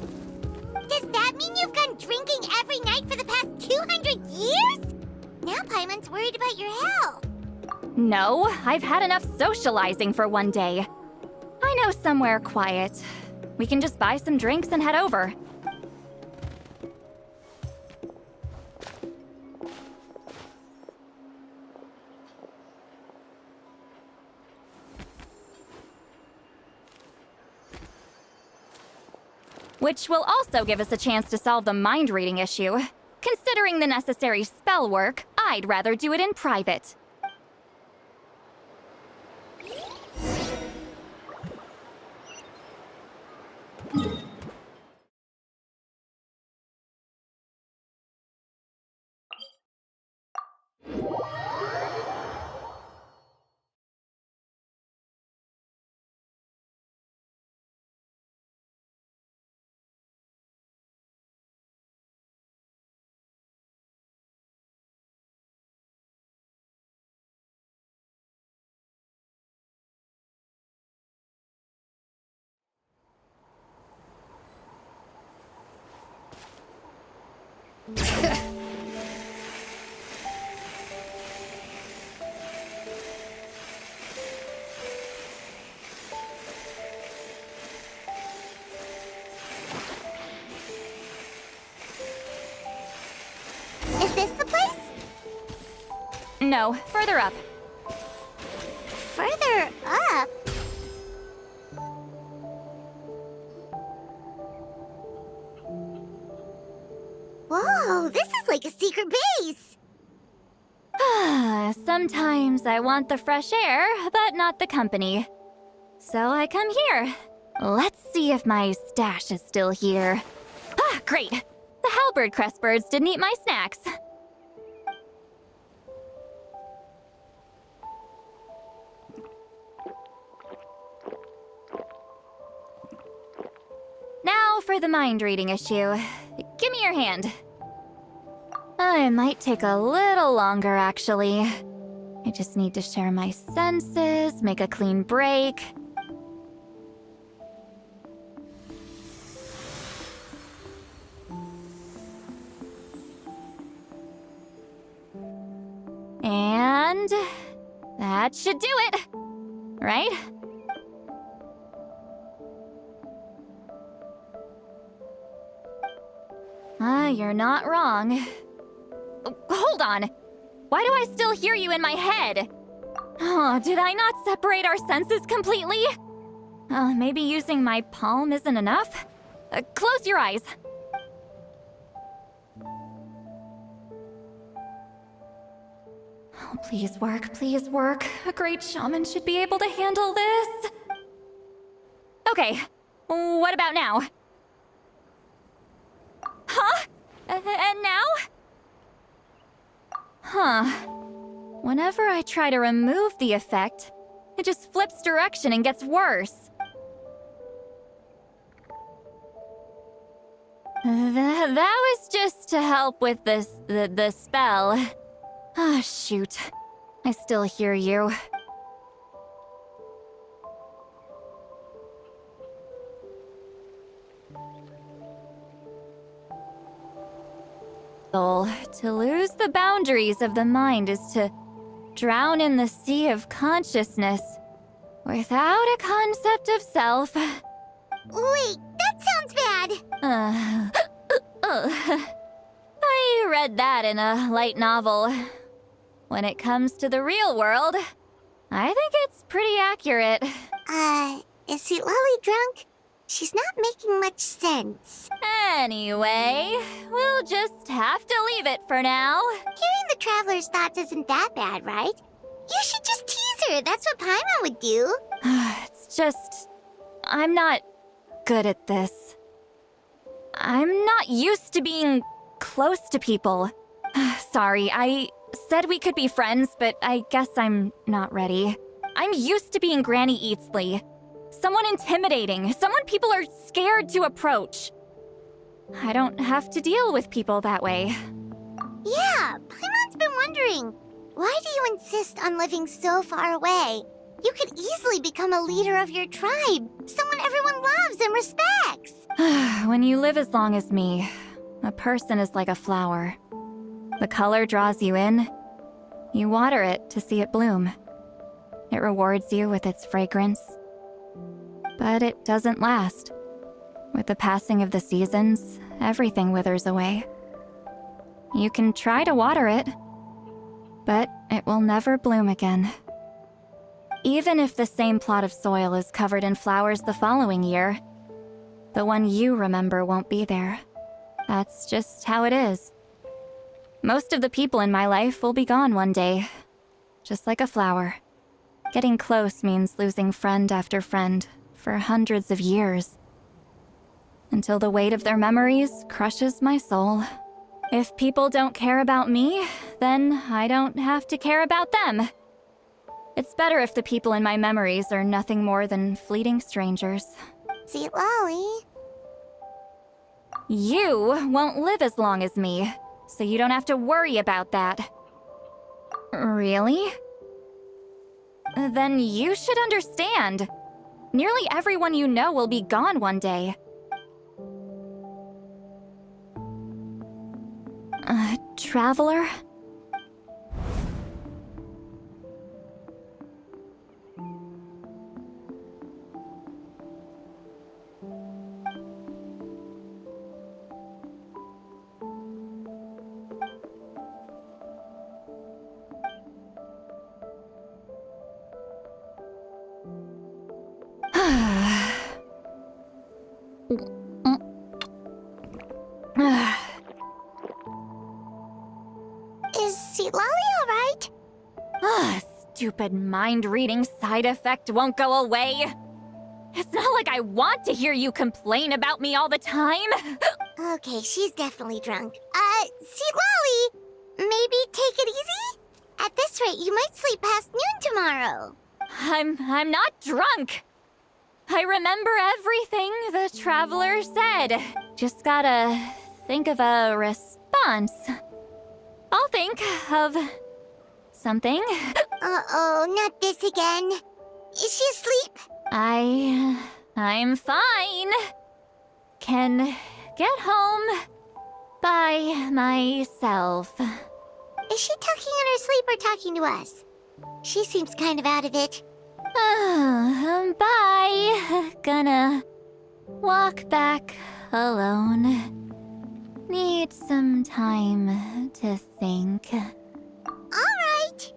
Does that mean you've gone drinking every night for the past 200 years? Now Paimon's worried about your health. No, I've had enough socializing for one day. I know somewhere quiet. We can just buy some drinks and head over. Which will also give us a chance to solve the mind reading issue. Considering the necessary spell work, I'd rather do it in private. Is this the place? No, further up. Further up? Whoa, this is like a secret base! Sometimes I want the fresh air, but not the company. So I come here. Let's see if my stash is still here. Ah, great! The halberd crest birds didn't eat my snacks. Now for the mind reading issue. Give me your hand. It might take a little longer, actually. I just need to share my senses, make a clean break. And that should do it, right? You're not wrong. Hold on. Why do I still hear you in my head? Oh, did I not separate our senses completely? Maybe using my palm isn't enough? Close your eyes. Please work, please work. A great shaman should be able to handle this. Okay, what about now? Huh? And now? Huh. Whenever I try to remove the effect, it just flips direction and gets worse. That was just to help with the spell. Ah, shoot. I still hear you. To lose the boundaries of the mind is to drown in the sea of consciousness without a concept of self. Wait, that sounds bad. I read that in a light novel. When it comes to the real world, I think it's pretty accurate. Is Sweet Lolly drunk? She's not making much sense. Anyway, we'll just have to leave it for now. Hearing the Traveler's thoughts isn't that bad, right? You should just tease her. That's what Paimon would do. It's just... I'm not good at this. I'm not used to being close to people. Sorry, I said we could be friends, but I guess I'm not ready. I'm used to being Granny Eatsley. Someone intimidating, someone people are scared to approach. I don't have to deal with people that way. Yeah, Paimon's been wondering. Why do you insist on living so far away? You could easily become a leader of your tribe, someone everyone loves and respects. When you live as long as me, a person is like a flower. The color draws you in. You water it to see it bloom. It rewards you with its fragrance. But it doesn't last. With the passing of the seasons, everything withers away. You can try to water it, but it will never bloom again. Even if the same plot of soil is covered in flowers the following year, the one you remember won't be there. That's just how it is. Most of the people in my life will be gone one day, just like a flower. Getting close means losing friend after friend for hundreds of years, until the weight of their memories crushes my soul. If people don't care about me, then I don't have to care about them. It's better if the people in my memories are nothing more than fleeting strangers. Sweet Lolly. You won't live as long as me, so you don't have to worry about that. Really? Then you should understand. Nearly everyone you know will be gone one day. Traveler? Is Sweet Lolly alright? Stupid mind-reading side effect won't go away. It's not like I want to hear you complain about me all the time. Okay, she's definitely drunk. Sweet Lolly, maybe take it easy? At this rate, you might sleep past noon tomorrow. I'm not drunk. I remember everything the Traveler said. Just gotta think of a response. I'll think of something. Uh-oh, not this again. Is she asleep? I'm fine. Can get home by myself. Is she talking in her sleep or talking to us? She seems kind of out of it. Bye. Gonna walk back alone. Need some time to think. All right.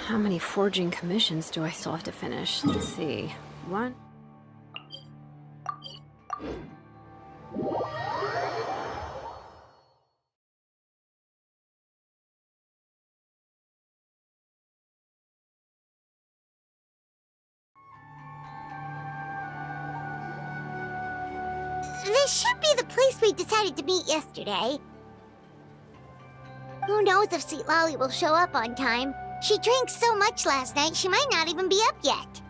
How many forging commissions do I still have to finish? Let's see. One. This should be the place we decided to meet yesterday. Who knows if Sweet Lolly will show up on time? She drank so much last night, she might not even be up yet.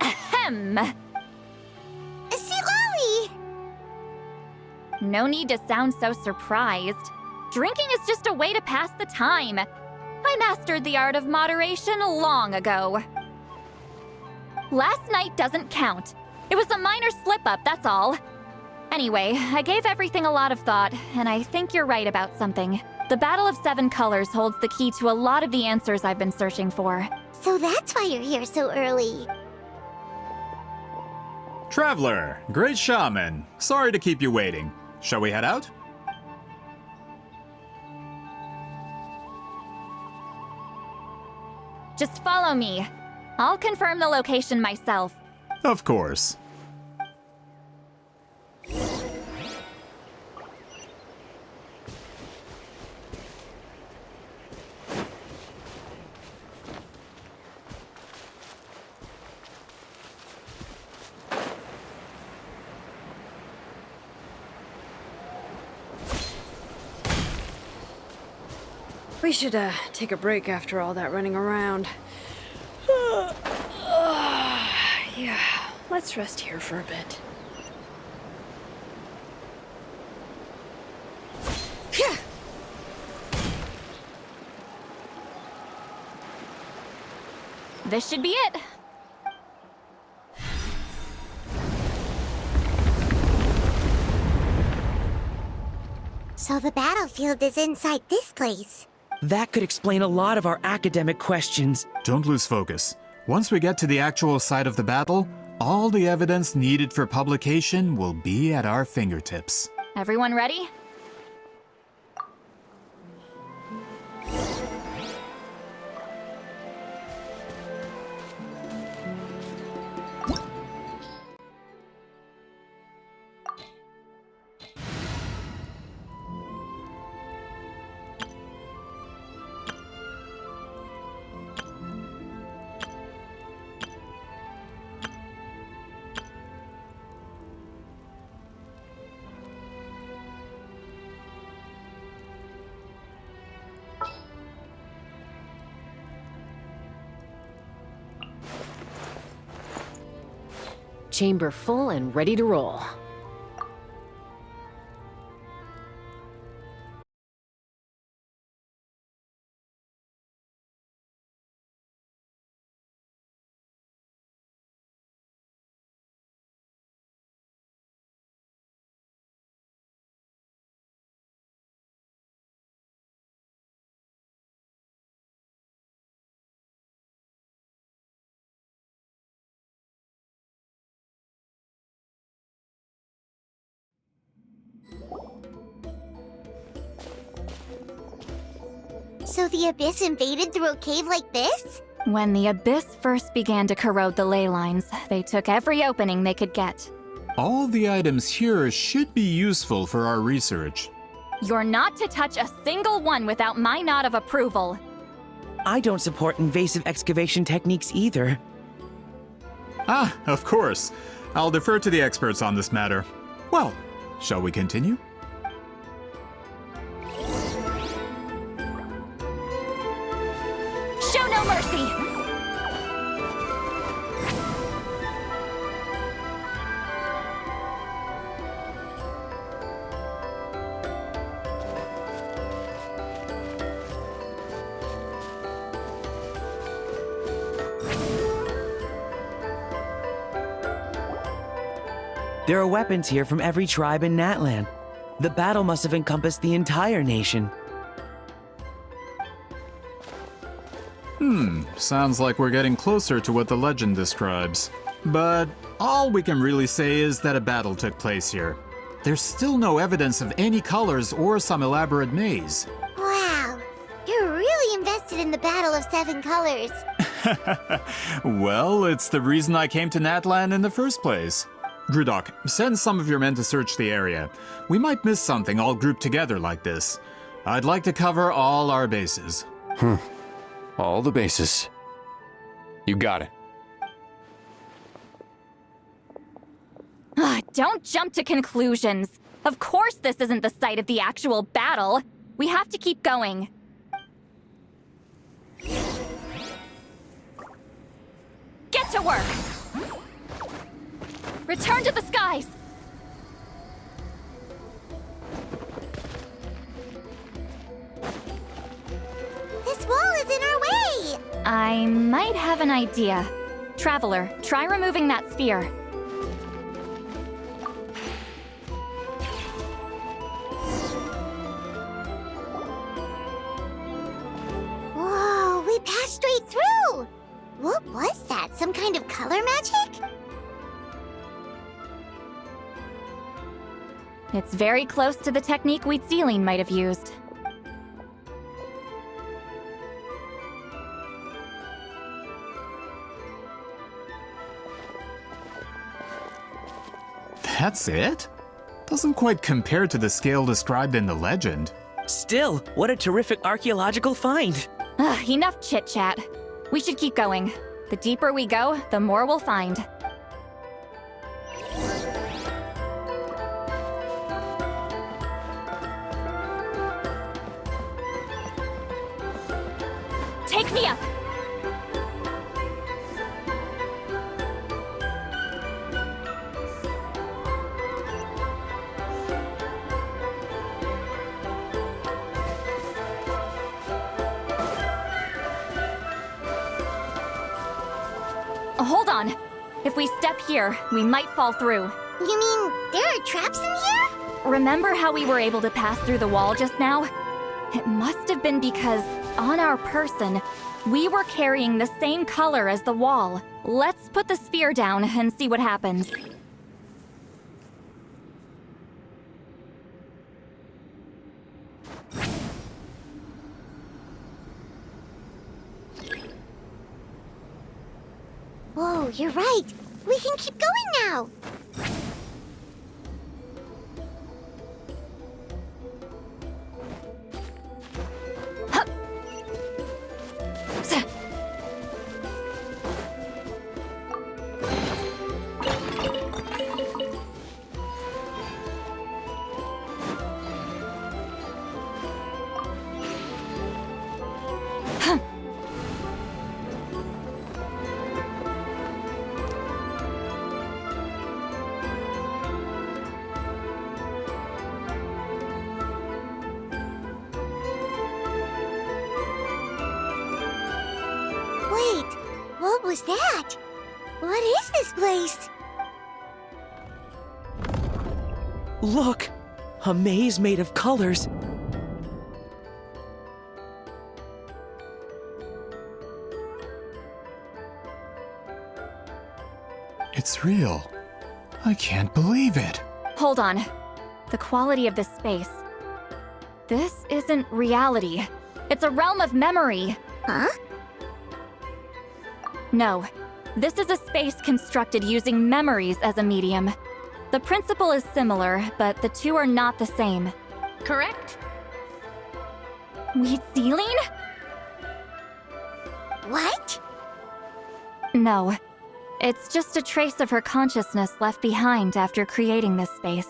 Ahem. Sweet Lolly! No need to sound so surprised. Drinking is just a way to pass the time. I mastered the art of moderation long ago. Last night doesn't count. It was a minor slip-up, that's all. Anyway, I gave everything a lot of thought, and I think you're right about something. The Battle of Seven Colors holds the key to a lot of the answers I've been searching for. So that's why you're here so early. Traveler, great shaman. Sorry to keep you waiting. Shall we head out? Just follow me. I'll confirm the location myself. Of course. We should, take a break after all that running around. Yeah, let's rest here for a bit. This should be it. So the battlefield is inside this place. That could explain a lot of our academic questions. Don't lose focus. Once we get to the actual site of the battle, all the evidence needed for publication will be at our fingertips. Everyone ready? Chamber full and ready to roll. So the Abyss invaded through a cave like this? When the Abyss first began to corrode the ley lines, they took every opening they could get. All the items here should be useful for our research. You're not to touch a single one without my nod of approval. I don't support invasive excavation techniques either. Ah, of course. I'll defer to the experts on this matter. Well, shall we continue? Show no mercy! There are weapons here from every tribe in Natlan. The battle must have encompassed the entire nation. Sounds like we're getting closer to what the legend describes. But all we can really say is that a battle took place here. There's still no evidence of any colors or some elaborate maze. Wow, you're really invested in the Battle of Seven Colors. Well, it's the reason I came to Natlan in the first place. Grudok, send some of your men to search the area. We might miss something all grouped together like this. I'd like to cover all our bases. All the bases. You got it. Don't jump to conclusions. Of course this isn't the site of the actual battle. We have to keep going. Get to work! Return to the skies! This wall is in our way! I might have an idea. Traveler, try removing that sphere. Whoa, we passed straight through! What was that? Some kind of color magic? It's very close to the technique Wheatsealing might have used. That's it? Doesn't quite compare to the scale described in the legend. Still, what a terrific archaeological find. Enough chit-chat. We should keep going. The deeper we go, the more we'll find. Take me up! Hold on. If we step here, we might fall through. You mean there are traps in here? Remember how we were able to pass through the wall just now? It must have been because, on our person, we were carrying the same color as the wall. Let's put the sphere down and see what happens. Whoa, you're right. We can keep going now. Wait, what was that? What is this place? Look! A maze made of colors. It's real. I can't believe it. Hold on. The quality of this space. This isn't reality. It's a realm of memory. Huh? No. This is a space constructed using memories as a medium. The principle is similar, but the two are not the same. Correct? Wheatsealing? What? No. It's just a trace of her consciousness left behind after creating this space.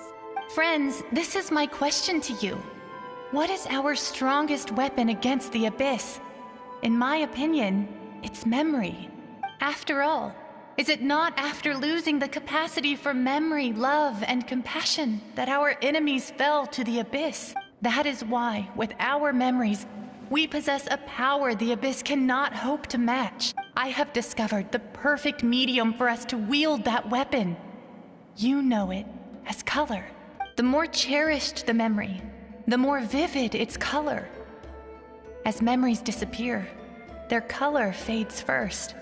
Friends, this is my question to you. What is our strongest weapon against the Abyss? In my opinion, it's memory. After all, is it not after losing the capacity for memory, love, and compassion that our enemies fell to the Abyss? That is why, with our memories, we possess a power the Abyss cannot hope to match. I have discovered the perfect medium for us to wield that weapon. You know it as color. The more cherished the memory, the more vivid its color. As memories disappear, their color fades first.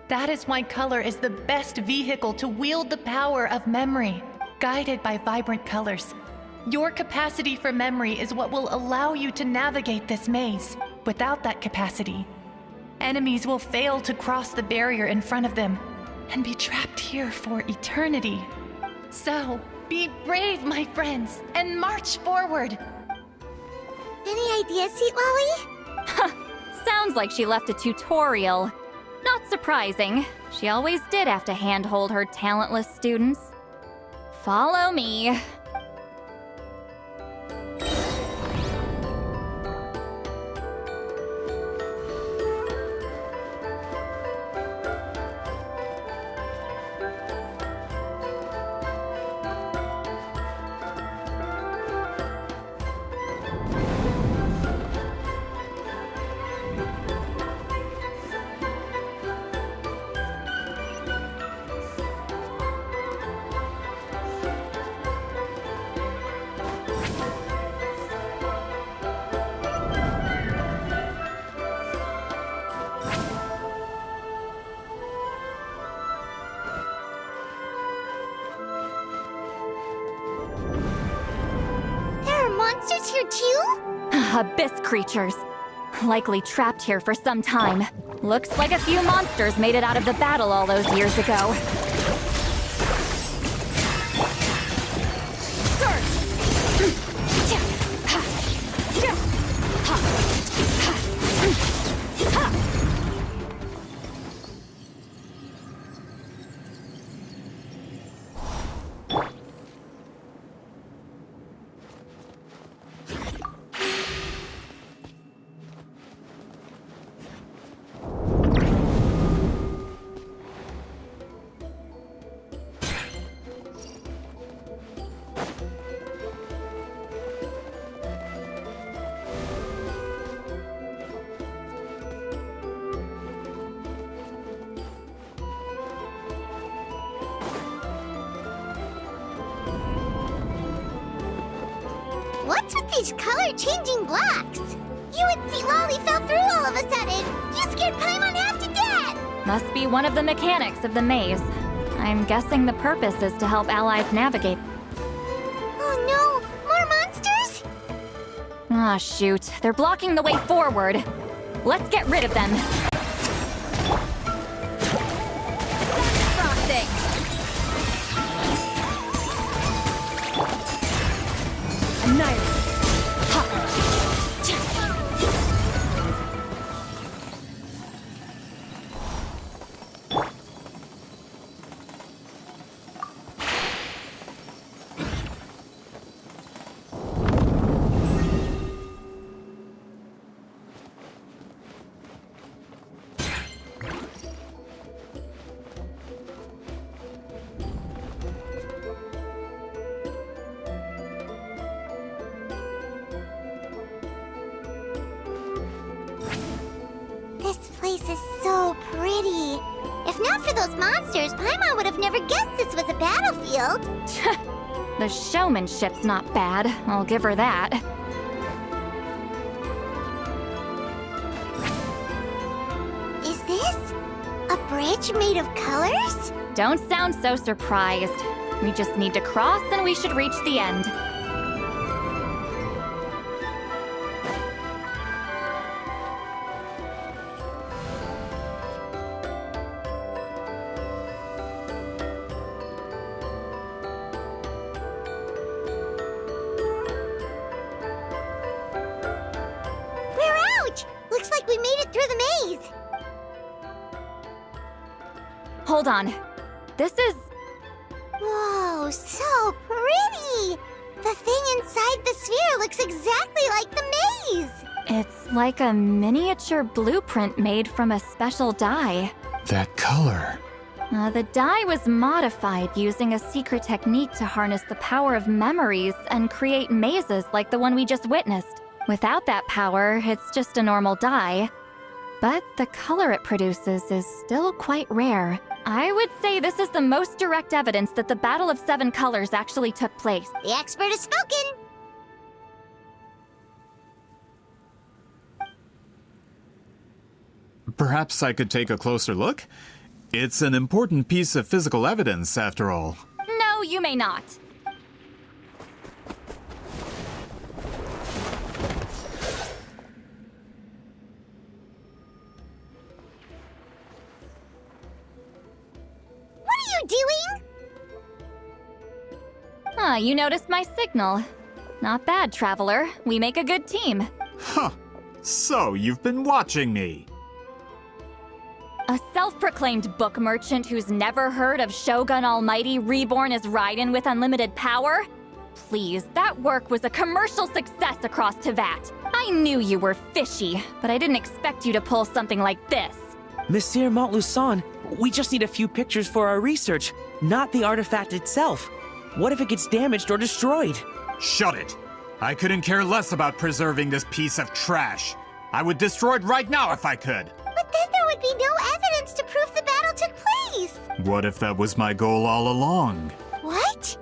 That is why color is the best vehicle to wield the power of memory, guided by vibrant colors. Your capacity for memory is what will allow you to navigate this maze. Without that capacity, enemies will fail to cross the barrier in front of them and be trapped here for eternity. So, be brave, my friends, and march forward. Any ideas, Sweet Lolly? Sounds like she left a tutorial. Not surprising. She always did have to handhold her talentless students. Follow me. Monsters here too? Abyss creatures. Likely trapped here for some time. Looks like a few monsters made it out of the battle all those years ago. What's with these color-changing blocks? You and Sweet Lolly fell through all of a sudden. You scared Paimon half to death. Must be one of the mechanics of the maze. I'm guessing the purpose is to help allies navigate. Oh no, more monsters? Ah, shoot. They're blocking the way forward. Let's get rid of them. Frosting! Annihilate! This place is so pretty. If not for those monsters, Paimon would have never guessed this was a battlefield. The showmanship's not bad, I'll give her that. Is this a bridge made of colors? Don't sound so surprised. We just need to cross and we should reach the end. We're out! Looks like we made it through the maze. Hold on. This is... Whoa, so pretty! The thing inside the sphere looks exactly like the maze! It's like a miniature blueprint made from a special dye. That color. The dye was modified using a secret technique to harness the power of memories and create mazes like the one we just witnessed. Without that power, it's just a normal dye. But the color it produces is still quite rare. I would say this is the most direct evidence that the Battle of Seven Colors actually took place. The expert has spoken! Perhaps I could take a closer look? It's an important piece of physical evidence, after all. No, you may not. What are you doing? Ah, you noticed my signal. Not bad, Traveler. We make a good team. Huh. So, you've been watching me. A self-proclaimed book merchant who's never heard of Shogun Almighty reborn as Raiden with unlimited power? Please, that work was a commercial success across Tevat. I knew you were fishy, but I didn't expect you to pull something like this. Monsieur Montluçon, we just need a few pictures for our research, not the artifact itself. What if it gets damaged or destroyed? Shut it! I couldn't care less about preserving this piece of trash. I would destroy it right now if I could. But then there would be no evidence to prove the battle took place. What if that was my goal all along? What?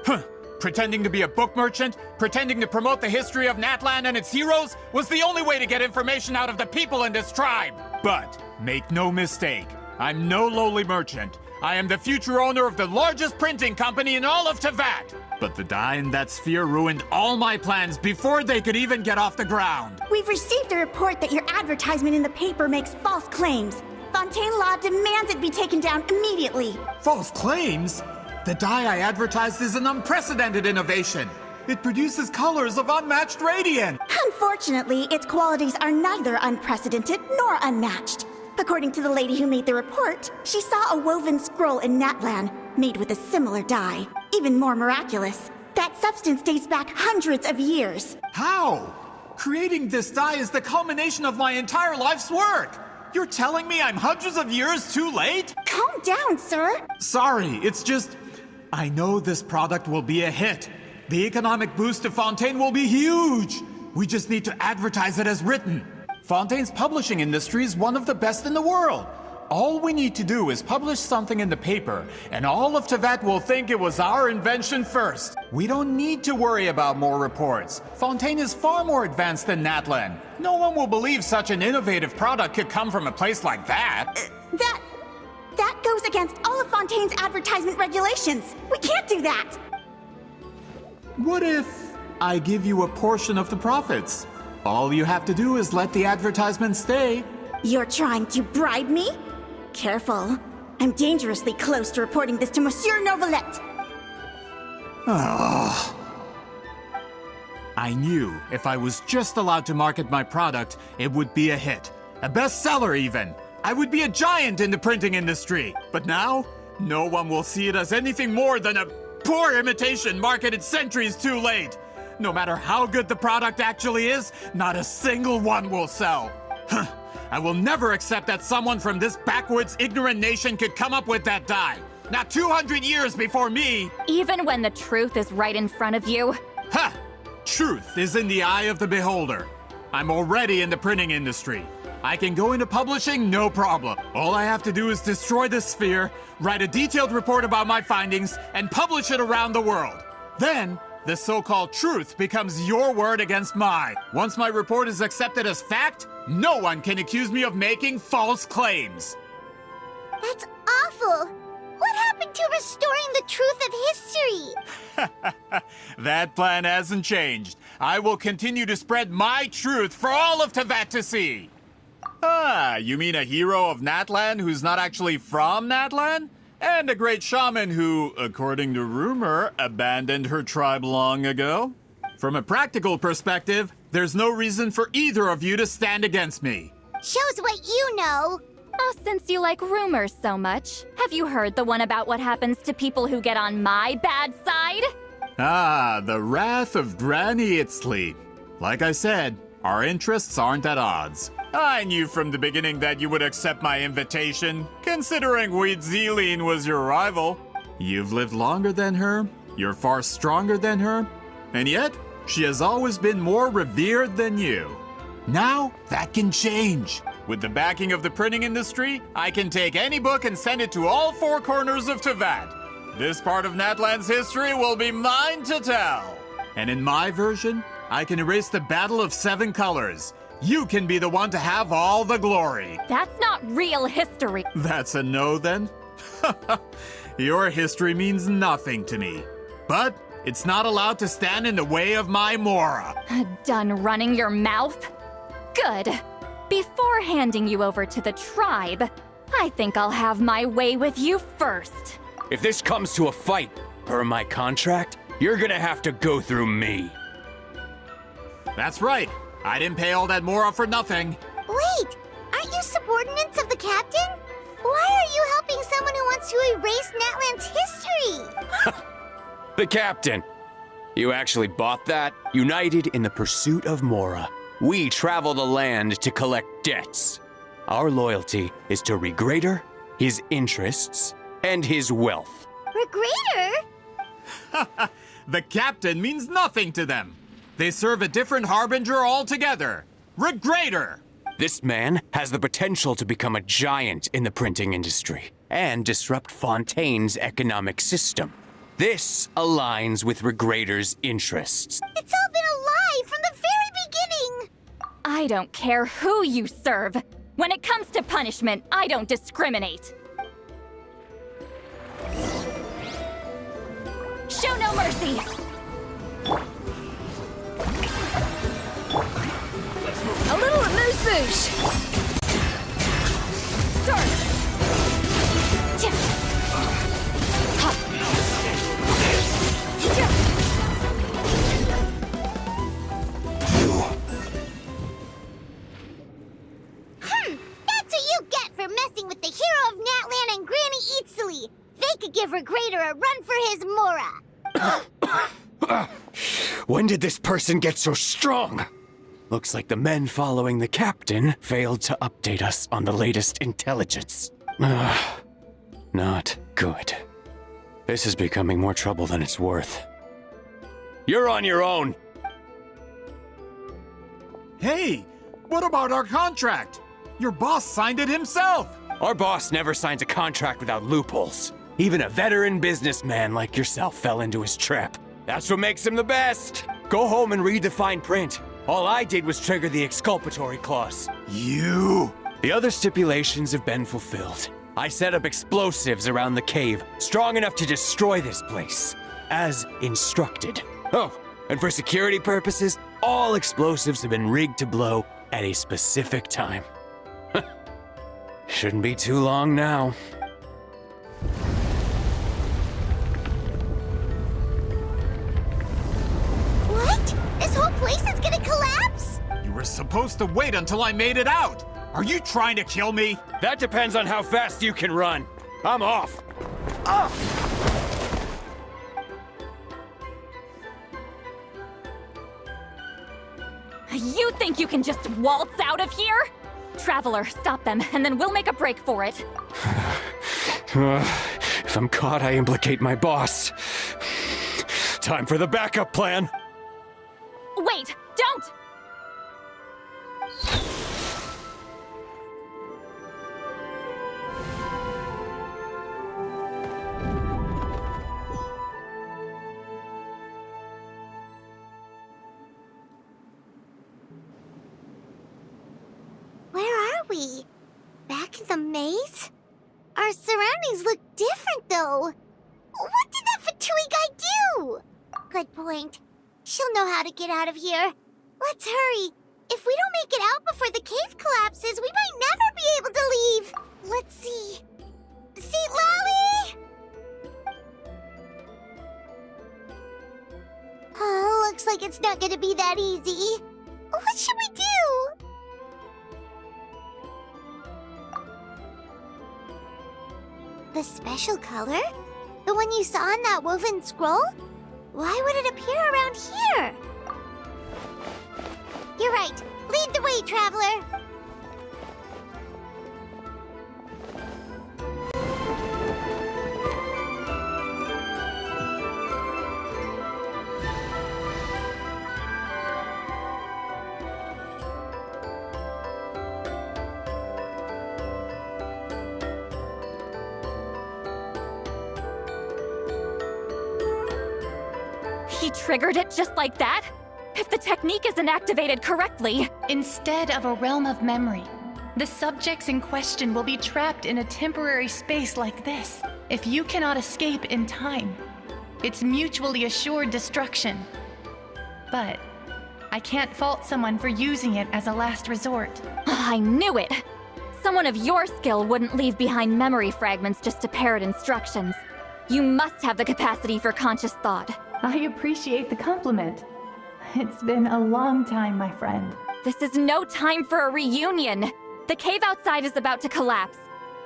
Huh! Pretending to be a book merchant, pretending to promote the history of Natlan and its heroes, was the only way to get information out of the people in this tribe! But, make no mistake, I'm no lowly merchant. I am the future owner of the largest printing company in all of Tevat! But the dye in that sphere ruined all my plans before they could even get off the ground. We've received a report that your advertisement in the paper makes false claims. Fontaine Law demands it be taken down immediately. False claims? The dye I advertised is an unprecedented innovation. It produces colors of unmatched radiance. Unfortunately, its qualities are neither unprecedented nor unmatched. According to the lady who made the report, she saw a woven scroll in Natlan made with a similar dye. Even more miraculous, that substance dates back hundreds of years. How? Creating this dye is the culmination of my entire life's work. You're telling me I'm hundreds of years too late? Calm down, sir. Sorry, it's just... I know this product will be a hit. The economic boost to Fontaine will be huge. We just need to advertise it as written. Fontaine's publishing industry is one of the best in the world. All we need to do is publish something in the paper, and all of Tevat will think it was our invention first. We don't need to worry about more reports. Fontaine is far more advanced than Natlan. No one will believe such an innovative product could come from a place like that. That goes against all of Fontaine's advertisement regulations. We can't do that. What if I give you a portion of the profits? All you have to do is let the advertisement stay. You're trying to bribe me? Careful. I'm dangerously close to reporting this to Monsieur Novelette. Oh. I knew if I was just allowed to market my product, it would be a hit. A bestseller even. I would be a giant in the printing industry. But now, no one will see it as anything more than a poor imitation marketed centuries too late. No matter how good the product actually is, not a single one will sell. I will never accept that someone from this backwoods, ignorant nation could come up with that dye. Not 200 years before me. Even when the truth is right in front of you. Ha! Truth is in the eye of the beholder. I'm already in the printing industry. I can go into publishing, no problem. All I have to do is destroy the sphere, write a detailed report about my findings, and publish it around the world. Then, the so-called truth becomes your word against mine. Once my report is accepted as fact, no one can accuse me of making false claims. That's awful. What happened to restoring the truth of history? That plan hasn't changed. I will continue to spread my truth for all of Tevat to see. Ah, you mean a hero of Natlan who's not actually from Natlan? And a great shaman who, according to rumor, abandoned her tribe long ago? From a practical perspective, there's no reason for either of you to stand against me. Shows what you know. Oh, since you like rumors so much, have you heard the one about what happens to people who get on my bad side? Ah, the wrath of Granny Itzley. Like I said, our interests aren't at odds. I knew from the beginning that you would accept my invitation, considering Huitzilin was your rival. You've lived longer than her, you're far stronger than her, and yet, she has always been more revered than you. Now, that can change. With the backing of the printing industry, I can take any book and send it to all four corners of Tevat. This part of Natlan's history will be mine to tell. And in my version, I can erase the Battle of Seven Colors, You can be the one to have all the glory. That's not real history. That's a no, then? Your history means nothing to me. But it's not allowed to stand in the way of my Mora. Done running your mouth? Good. Before handing you over to the tribe, I think I'll have my way with you first. If this comes to a fight, per my contract, you're gonna have to go through me. That's right. I didn't pay all that Mora for nothing. Wait, aren't you subordinates of the captain? Why are you helping someone who wants to erase Natland's history? The captain. You actually bought that? United in the pursuit of Mora, we travel the land to collect debts. Our loyalty is to Regrader, his interests, and his wealth. Regrader? The captain means nothing to them. They serve a different harbinger altogether. Regrader! This man has the potential to become a giant in the printing industry and disrupt Fontaine's economic system. This aligns with Regrader's interests. It's all been a lie from the very beginning! I don't care who you serve. When it comes to punishment, I don't discriminate. Show no mercy! A little amuse-bouche! Sir! That's what you get for messing with the hero of Natland and Granny Eatsley! They could give Regrader a run for his Mora! When did this person get so strong? Looks like the men following the captain failed to update us on the latest intelligence. Not good. This is becoming more trouble than it's worth. You're on your own! Hey, what about our contract? Your boss signed it himself! Our boss never signs a contract without loopholes. Even a veteran businessman like yourself fell into his trap. That's what makes him the best! Go home and read the fine print. All I did was trigger the exculpatory clause. You! The other stipulations have been fulfilled. I set up explosives around the cave, strong enough to destroy this place, as instructed. Oh, and for security purposes, all explosives have been rigged to blow at a specific time. Shouldn't be too long now. What? This whole place is gonna collapse? You were supposed to wait until I made it out! Are you trying to kill me? That depends on how fast you can run. I'm off. You think you can just waltz out of here? Traveler, stop them, and then we'll make a break for it. If I'm caught, I implicate my boss. Time for the backup plan. Wait, don't! Where are we? Back in the maze? Our surroundings look different, though. What did that Fatui guy do? Good point. She'll know how to get out of here. Let's hurry. If we don't make it out before the cave collapses, we might never be able to leave. Let's see. See, Lolly? Oh, looks like it's not gonna be that easy. What should we do? The special color? The one you saw in that woven scroll? Why would it appear around here? You're right. Lead the way, traveler. He triggered it just like that? if the technique isn't activated correctly? Instead of a realm of memory, the subjects in question will be trapped in a temporary space like this. If you cannot escape in time, it's mutually assured destruction. But I can't fault someone for using it as a last resort. I knew it! Someone of your skill wouldn't leave behind memory fragments just to parrot instructions. You must have the capacity for conscious thought. I appreciate the compliment. It's been a long time, my friend. This is no time for a reunion. The cave outside is about to collapse.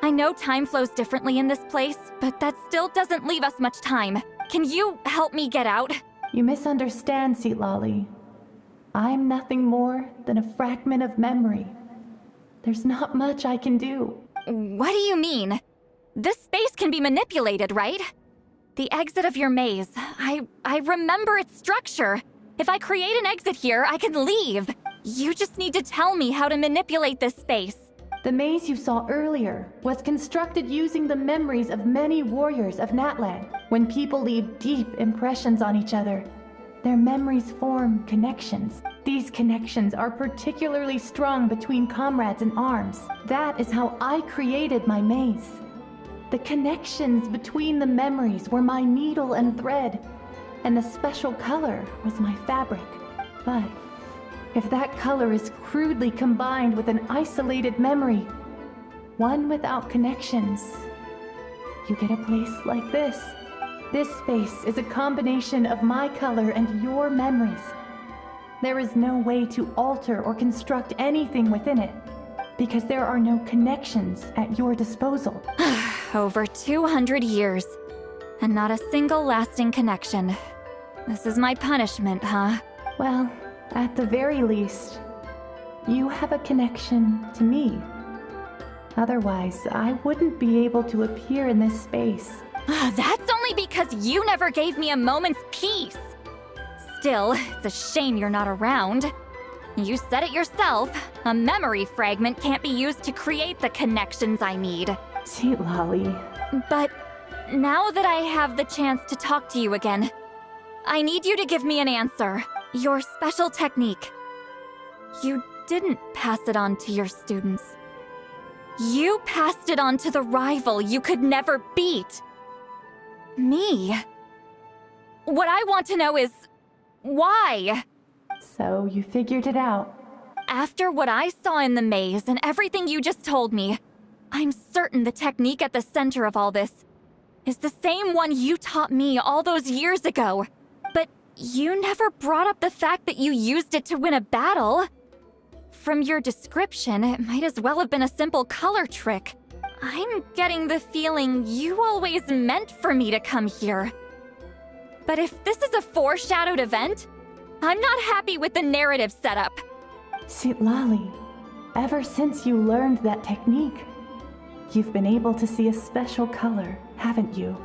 I know time flows differently in this place, but that still doesn't leave us much time. Can you help me get out? You misunderstand, Lolly. I'm nothing more than a fragment of memory. There's not much I can do. What do you mean? This space can be manipulated, right? The exit of your maze. I remember its structure. If I create an exit here, I can leave. You just need to tell me how to manipulate this space. The maze you saw earlier was constructed using the memories of many warriors of Natlan. When people leave deep impressions on each other, their memories form connections. These connections are particularly strong between comrades in arms. That is how I created my maze. The connections between the memories were my needle and thread, and the special color was my fabric. But if that color is crudely combined with an isolated memory, one without connections, you get a place like this. This space is a combination of my color and your memories. There is no way to alter or construct anything within it, because there are no connections at your disposal. Over 200 years, and not a single lasting connection. This is my punishment, huh? Well, at the very least, you have a connection to me. Otherwise, I wouldn't be able to appear in this space. That's only because you never gave me a moment's peace. Still, it's a shame you're not around. You said it yourself. A memory fragment can't be used to create the connections I need. Sweet Lolly. But now that I have the chance to talk to you again, I need you to give me an answer. Your special technique. You didn't pass it on to your students. You passed it on to the rival you could never beat. Me. What I want to know is, why? So you figured it out. After what I saw in the maze and everything you just told me, I'm certain the technique at the center of all this is the same one you taught me all those years ago. But you never brought up the fact that you used it to win a battle. From your description, it might as well have been a simple color trick. I'm getting the feeling you always meant for me to come here. But if this is a foreshadowed event, I'm not happy with the narrative setup. Sweet Lolly, ever since you learned that technique, you've been able to see a special color, haven't you?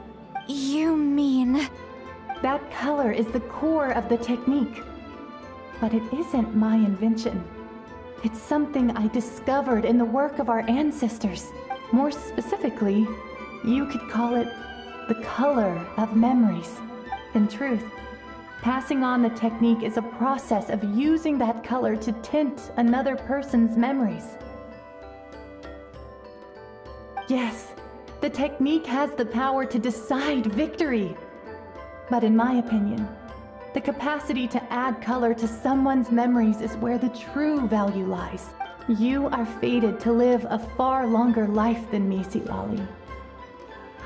You mean... That color is the core of the technique. But it isn't my invention. It's something I discovered in the work of our ancestors. More specifically, you could call it the color of memories. In truth, passing on the technique is a process of using that color to tint another person's memories. Yes, the technique has the power to decide victory. But in my opinion, the capacity to add color to someone's memories is where the true value lies. You are fated to live a far longer life than me, Lolly.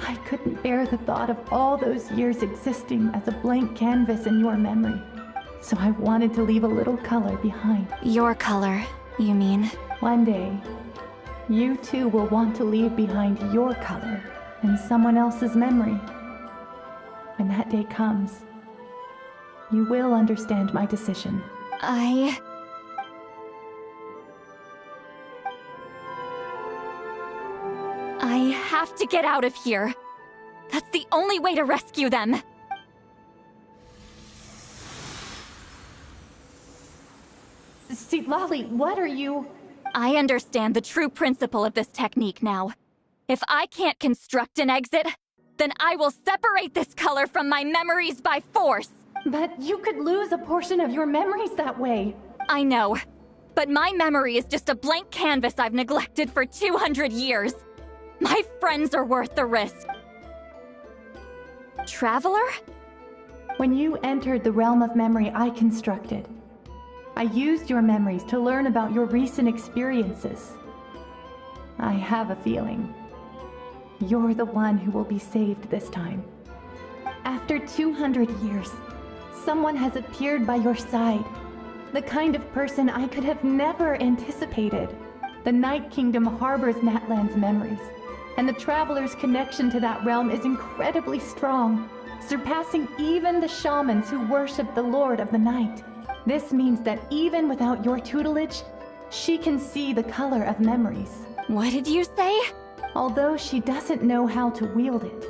I couldn't bear the thought of all those years existing as a blank canvas in your memory. So I wanted to leave a little color behind. Your color, you mean? One day, you too will want to leave behind your color in someone else's memory. When that day comes, you will understand my decision. I have to get out of here. That's the only way to rescue them. Sweet Lolly, what are you... I understand the true principle of this technique now. If I can't construct an exit, then I will separate this color from my memories by force. But you could lose a portion of your memories that way. I know, but my memory is just a blank canvas I've neglected for 200 years. My friends are worth the risk. Traveler? When you entered the realm of memory I constructed, I used your memories to learn about your recent experiences. I have a feeling you're the one who will be saved this time. After 200 years, someone has appeared by your side. The kind of person I could have never anticipated. The Night Kingdom harbors Natlan's memories, and the Traveler's connection to that realm is incredibly strong, surpassing even the shamans who worship the Lord of the Night. This means that even without your tutelage, she can see the color of memories. What did you say? Although she doesn't know how to wield it,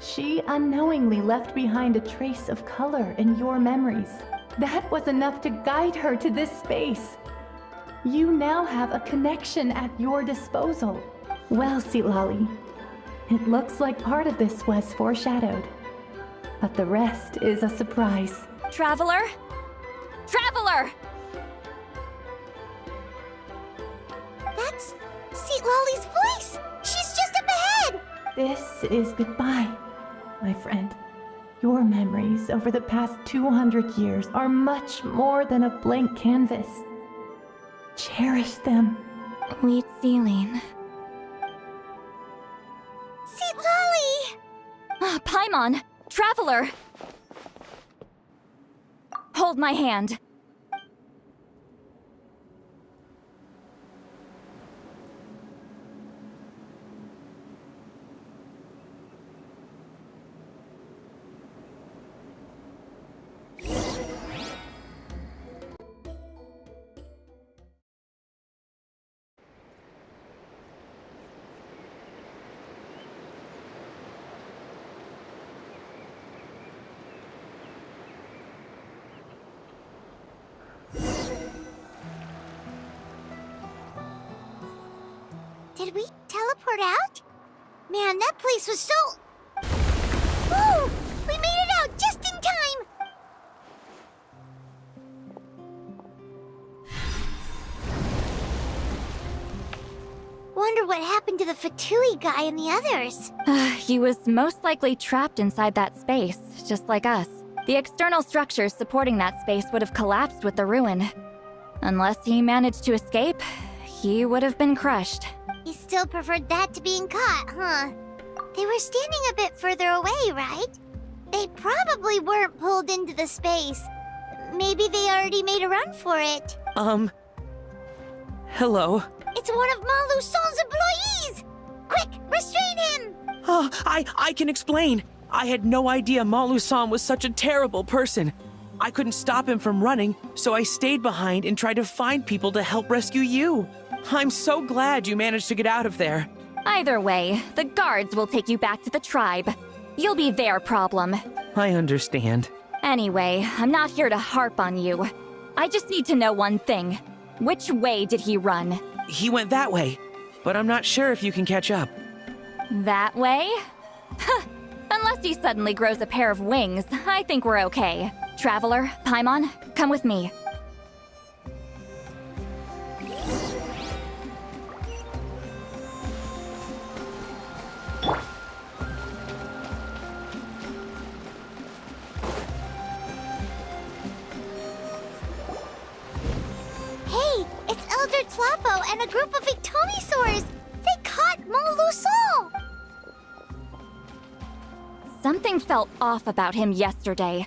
she unknowingly left behind a trace of color in your memories. That was enough to guide her to this space. You now have a connection at your disposal. Well, Silali, it looks like part of this was foreshadowed, but the rest is a surprise. Traveler? Traveler! That's Lolly's voice! She's just up ahead! This is goodbye, my friend. Your memories over the past 200 years are much more than a blank canvas. Cherish them. Wheat ceiling. Lolly! Paimon! Traveler! Hold my hand. Did we teleport out? Man, that place was so... Whoa! We made it out just in time! Wonder what happened to the Fatui guy and the others. He was most likely trapped inside that space, just like us. The external structures supporting that space would have collapsed with the ruin. Unless he managed to escape, he would have been crushed. He still preferred that to being caught, huh? They were standing a bit further away, right? They probably weren't pulled into the space. Maybe they already made a run for it. Hello? It's one of Malu Son's employees! Quick, restrain him! Oh, I can explain. I had no idea Malu-san was such a terrible person. I couldn't stop him from running, so I stayed behind and tried to find people to help rescue you. I'm so glad you managed to get out of there. Either way, the guards will take you back to the tribe. You'll be their problem. I understand. Anyway, I'm not here to harp on you. I just need to know one thing. Which way did he run? He went that way, but I'm not sure if you can catch up. That way? Unless he suddenly grows a pair of wings, I think we're okay. Traveler, Paimon, come with me. Hey, it's Elder Tlapo and a group of Victomisaurs! They caught Moluson! Something felt off about him yesterday,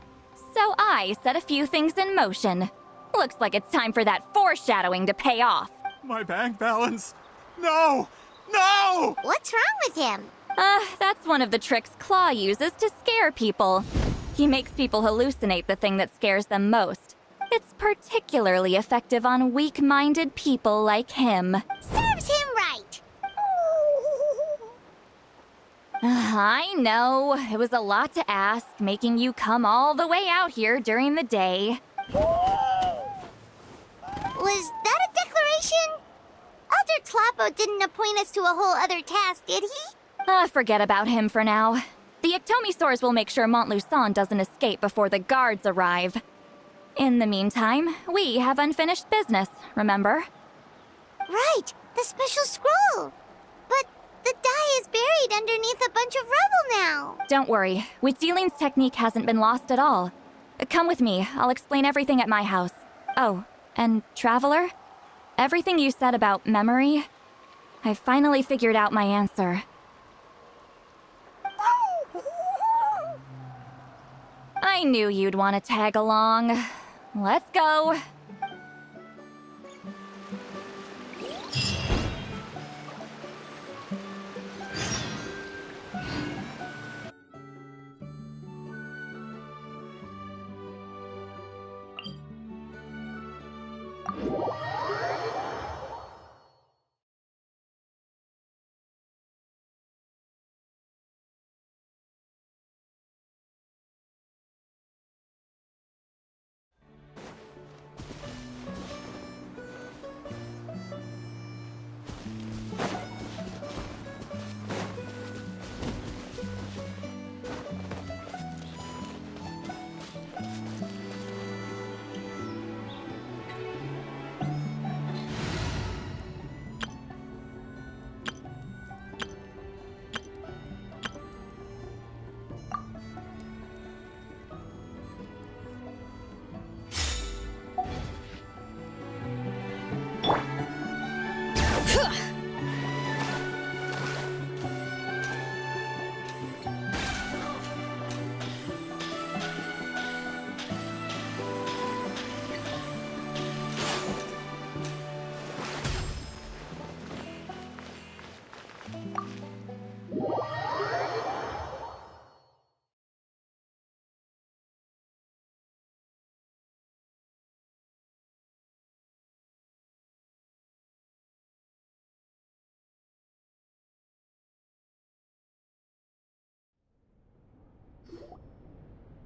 so I set a few things in motion. Looks like it's time for that foreshadowing to pay off. My bank balance. No! No! What's wrong with him? That's one of the tricks Claw uses to scare people. He makes people hallucinate the thing that scares them most. It's particularly effective on weak-minded people like him. Serves him right! I know, it was a lot to ask, making you come all the way out here during the day. Was that a declaration? Elder Tlapo didn't appoint us to a whole other task, did he? Forget about him for now. The Ectomisaurs will make sure Montluçon doesn't escape before the guards arrive. In the meantime, we have unfinished business, remember? Right, the special scroll. But the die is buried underneath a bunch of rubble now. Don't worry, Witzeline's technique hasn't been lost at all. Come with me, I'll explain everything at my house. Oh, and Traveler? Everything you said about memory, I finally figured out my answer. I knew you'd want to tag along. Let's go.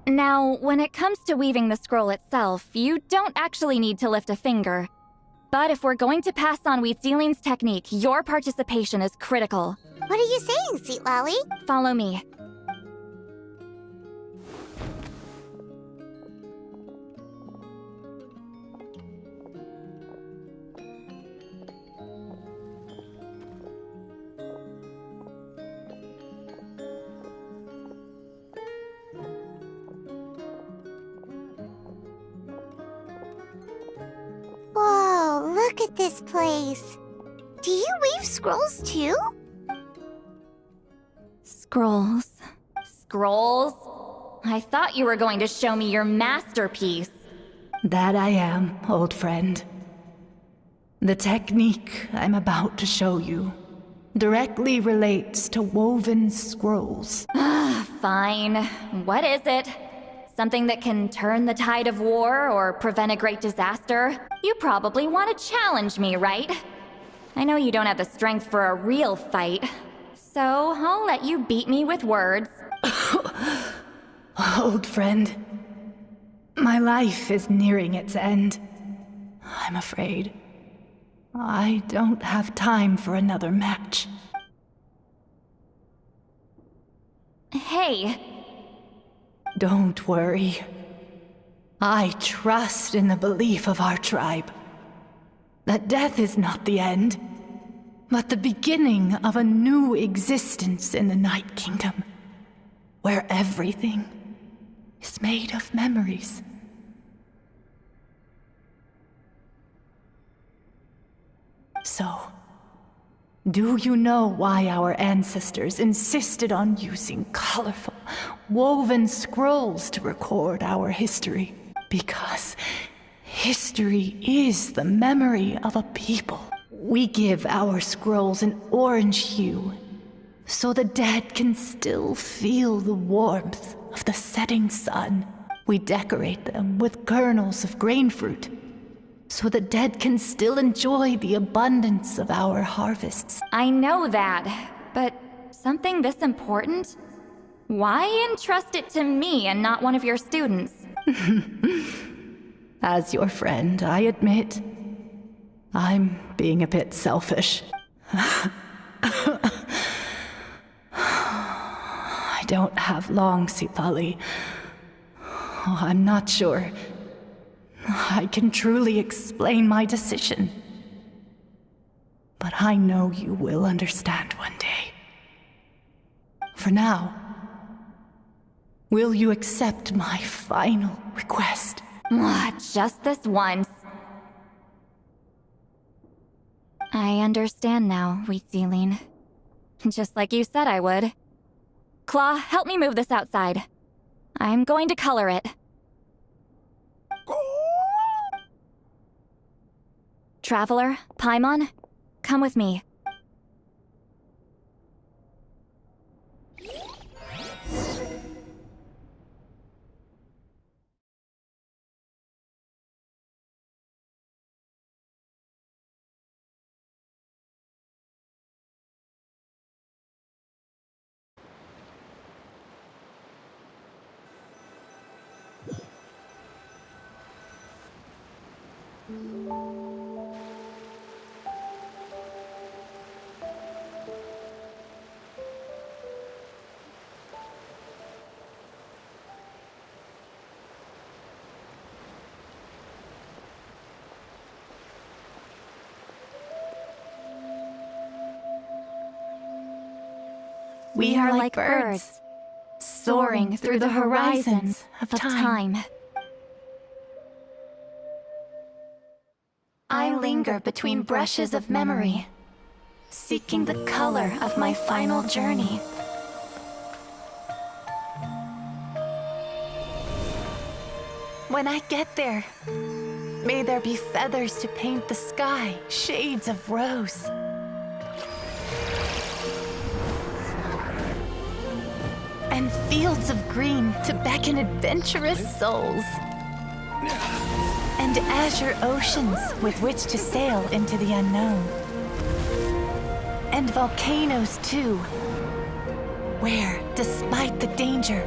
Now, when it comes to weaving the scroll itself, you don't actually need to lift a finger. But if we're going to pass on Witzeline's technique, your participation is critical. What are you saying, Sweet Lolly? Follow me. Whoa, look at this place. Do you weave scrolls too? Scrolls. Scrolls? I thought you were going to show me your masterpiece. That I am, old friend. The technique I'm about to show you directly relates to woven scrolls. Fine. What is it? Something that can turn the tide of war or prevent a great disaster? You probably want to challenge me, right? I know you don't have the strength for a real fight, so I'll let you beat me with words. Old friend, my life is nearing its end. I'm afraid I don't have time for another match. Hey. Don't worry. I trust in the belief of our tribe that death is not the end, but the beginning of a new existence in the Night Kingdom, where everything is made of memories. So, do you know why our ancestors insisted on using colorful, woven scrolls to record our history? Because history is the memory of a people. We give our scrolls an orange hue, so the dead can still feel the warmth of the setting sun. We decorate them with kernels of grain fruit, so the dead can still enjoy the abundance of our harvests. I know that, but something this important? Why entrust it to me and not one of your students? As your friend, I admit, I'm being a bit selfish. I don't have long, Sitali. Oh, I'm not sure I can truly explain my decision. But I know you will understand one day. For now, will you accept my final request? Just this once. I understand now, Wheatsealing. Just like you said I would. Claw, help me move this outside. I'm going to color it. Traveler, Paimon, come with me. We are like birds, soaring through the horizons of time. I linger between brushes of memory, seeking the color of my final journey. When I get there, may there be feathers to paint the sky, shades of rose. And fields of green to beckon adventurous souls. And azure oceans with which to sail into the unknown. And volcanoes too, where, despite the danger,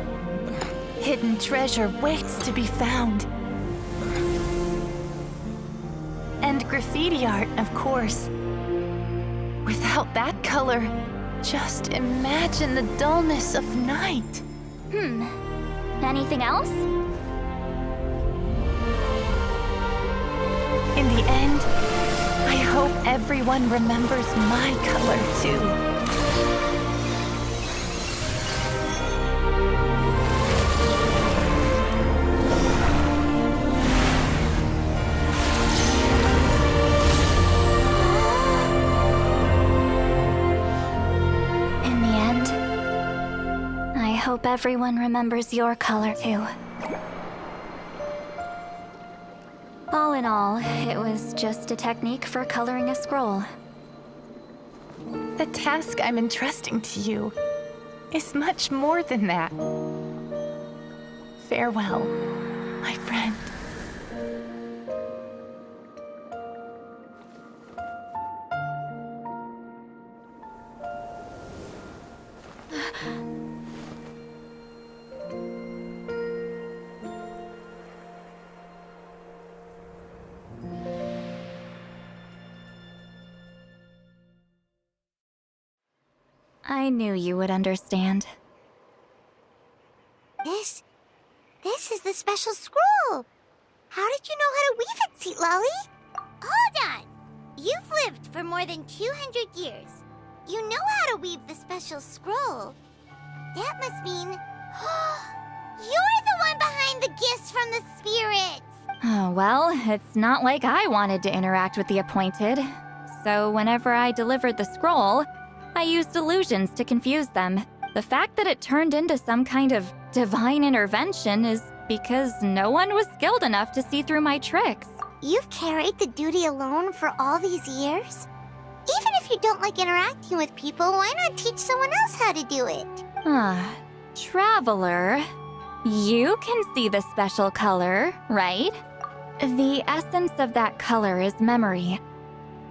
hidden treasure waits to be found. And graffiti art, of course. Without that color, just imagine the dullness of night. Anything else? In the end, I hope everyone remembers my color too. I hope everyone remembers your color too. All in all, it was just a technique for coloring a scroll. The task I'm entrusting to you is much more than that. Farewell, my friend. I knew you would understand. This is the special scroll. How did you know how to weave it, Seatlolly? Hold on. You've lived for more than 200 years. You know how to weave the special scroll. That must mean you're the one behind the gifts from the spirits. Oh, well, it's not like I wanted to interact with the appointed. So whenever I delivered the scroll, I used illusions to confuse them. The fact that it turned into some kind of divine intervention is because no one was skilled enough to see through my tricks. You've carried the duty alone for all these years? Even if you don't like interacting with people, why not teach someone else how to do it? Traveler, you can see the special color, right? The essence of that color is memory.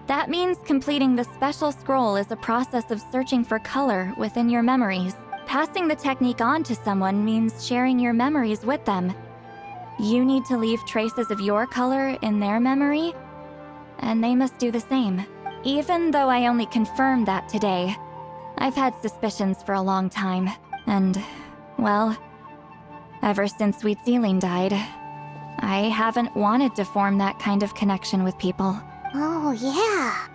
That means completing the special scroll is a process of searching for color within your memories. Passing the technique on to someone means sharing your memories with them. You need to leave traces of your color in their memory, and they must do the same. Even though I only confirmed that today, I've had suspicions for a long time. And, well, ever since Sweet Celine died, I haven't wanted to form that kind of connection with people. Oh, yeah.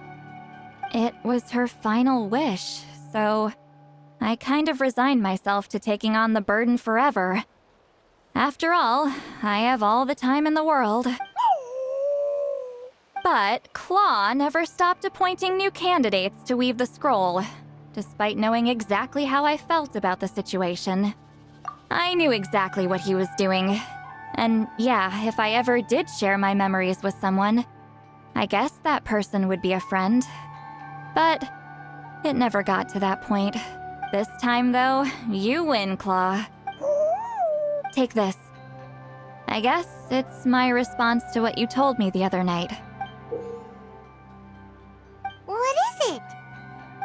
It was her final wish, so I kind of resigned myself to taking on the burden forever. After all, I have all the time in the world. But Claw never stopped appointing new candidates to weave the scroll, despite knowing exactly how I felt about the situation. I knew exactly what he was doing. And yeah, if I ever did share my memories with someone, I guess that person would be a friend. But it never got to that point. This time, though, you win, Claw. Take this. I guess it's my response to what you told me the other night. What is it?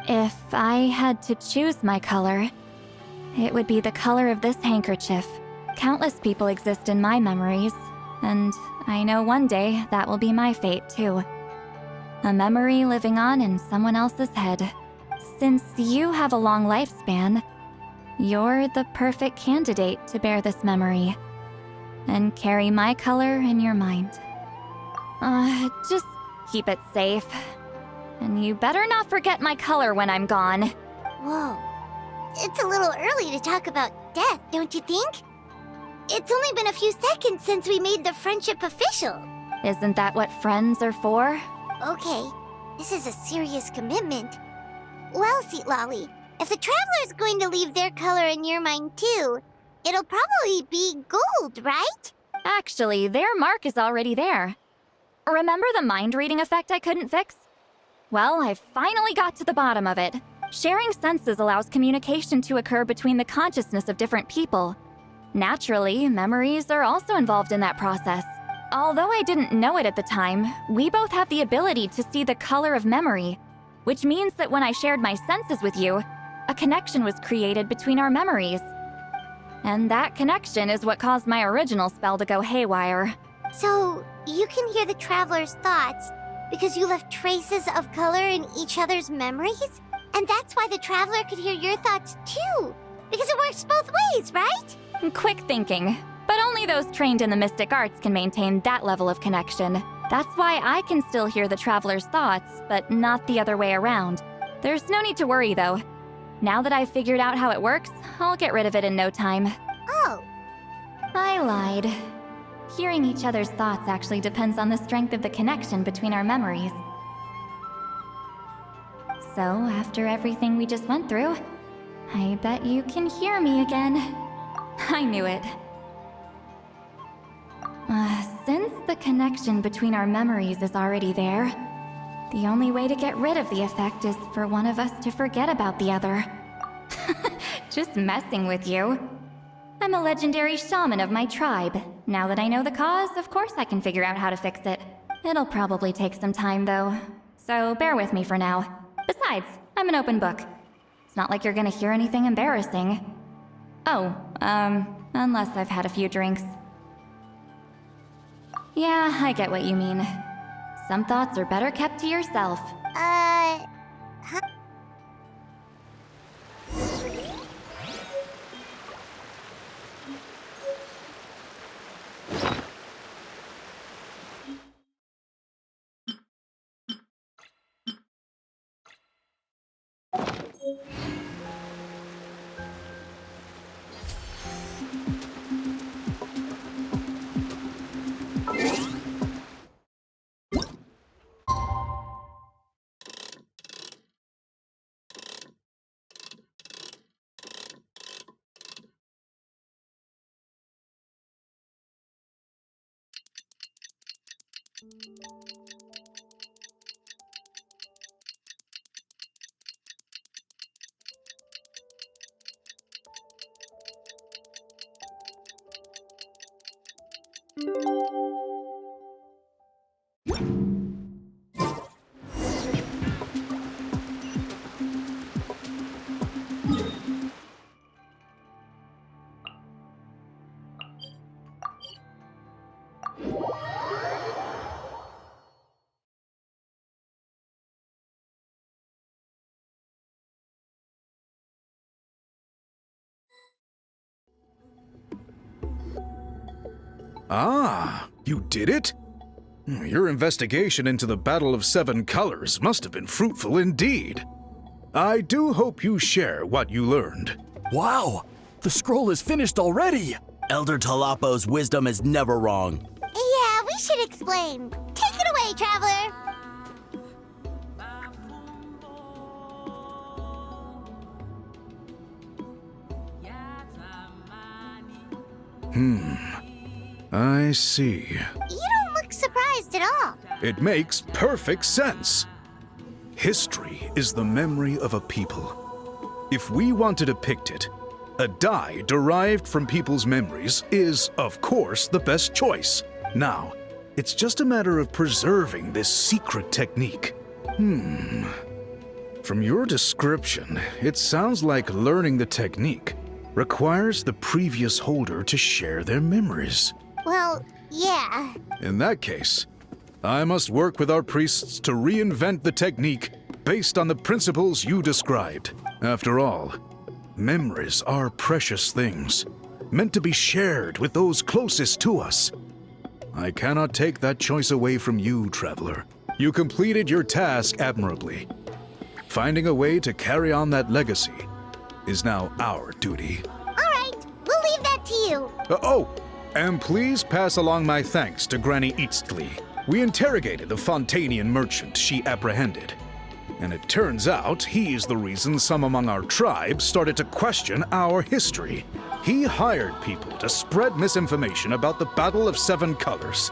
If I had to choose my color, it would be the color of this handkerchief. Countless people exist in my memories, and I know one day that will be my fate, too. A memory living on in someone else's head. Since you have a long lifespan, you're the perfect candidate to bear this memory and carry my color in your mind. Just keep it safe. And you better not forget my color when I'm gone. Whoa. It's a little early to talk about death, don't you think? It's only been a few seconds since we made the friendship official. Isn't that what friends are for? Okay, this is a serious commitment. Well, Seat Lolly, if the Traveler's going to leave their color in your mind too, it'll probably be gold, right? Actually, their mark is already there. Remember the mind-reading effect I couldn't fix? Well, I finally got to the bottom of it. Sharing senses allows communication to occur between the consciousness of different people. Naturally, memories are also involved in that process. Although I didn't know it at the time, we both have the ability to see the color of memory, which means that when I shared my senses with you, a connection was created between our memories. And that connection is what caused my original spell to go haywire. So, you can hear the Traveler's thoughts because you left traces of color in each other's memories? And that's why the Traveler could hear your thoughts too, because it works both ways, right? Quick thinking, but only those trained in the mystic arts can maintain that level of connection. That's why I can still hear the Traveler's thoughts, but not the other way around. There's no need to worry, though. Now that I've figured out how it works, I'll get rid of it in no time. Oh. I lied. Hearing each other's thoughts actually depends on the strength of the connection between our memories. So, after everything we just went through, I bet you can hear me again. I knew it. Since the connection between our memories is already there, the only way to get rid of the effect is for one of us to forget about the other. Just messing with you. I'm a legendary shaman of my tribe. Now that I know the cause, of course I can figure out how to fix it. It'll probably take some time, though. So bear with me for now. Besides, I'm an open book. It's not like you're gonna hear anything embarrassing. Oh, unless I've had a few drinks. Yeah, I get what you mean. Some thoughts are better kept to yourself. Huh? Ah, you did it? Your investigation into the Battle of Seven Colors must have been fruitful indeed. I do hope you share what you learned. Wow! The scroll is finished already! Elder Talapo's wisdom is never wrong. Yeah, we should explain. Take it away, Traveler! I see. You don't look surprised at all. It makes perfect sense. History is the memory of a people. If we want to depict it, a die derived from people's memories is, of course, the best choice. Now, it's just a matter of preserving this secret technique. From your description, it sounds like learning the technique requires the previous holder to share their memories. Well, yeah. In that case, I must work with our priests to reinvent the technique based on the principles you described. After all, memories are precious things, meant to be shared with those closest to us. I cannot take that choice away from you, Traveler. You completed your task admirably. Finding a way to carry on that legacy is now our duty. All right, we'll leave that to you. And please pass along my thanks to Granny Eastly. We interrogated the Fontanian merchant she apprehended, and it turns out he's the reason some among our tribe started to question our history. He hired people to spread misinformation about the Battle of Seven Colors.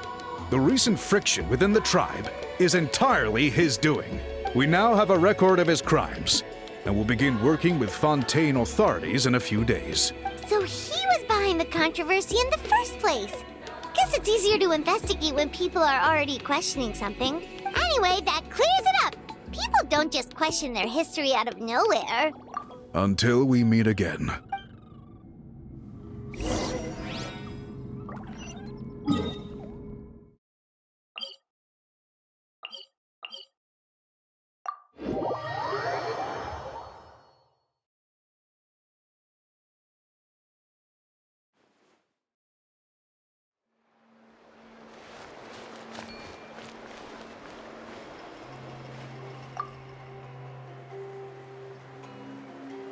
The recent friction within the tribe is entirely his doing. We now have a record of his crimes, and will begin working with Fontaine authorities in a few days. So he was behind the controversy in the first place. Guess it's easier to investigate when people are already questioning something. Anyway, that clears it up. People don't just question their history out of nowhere. Until we meet again.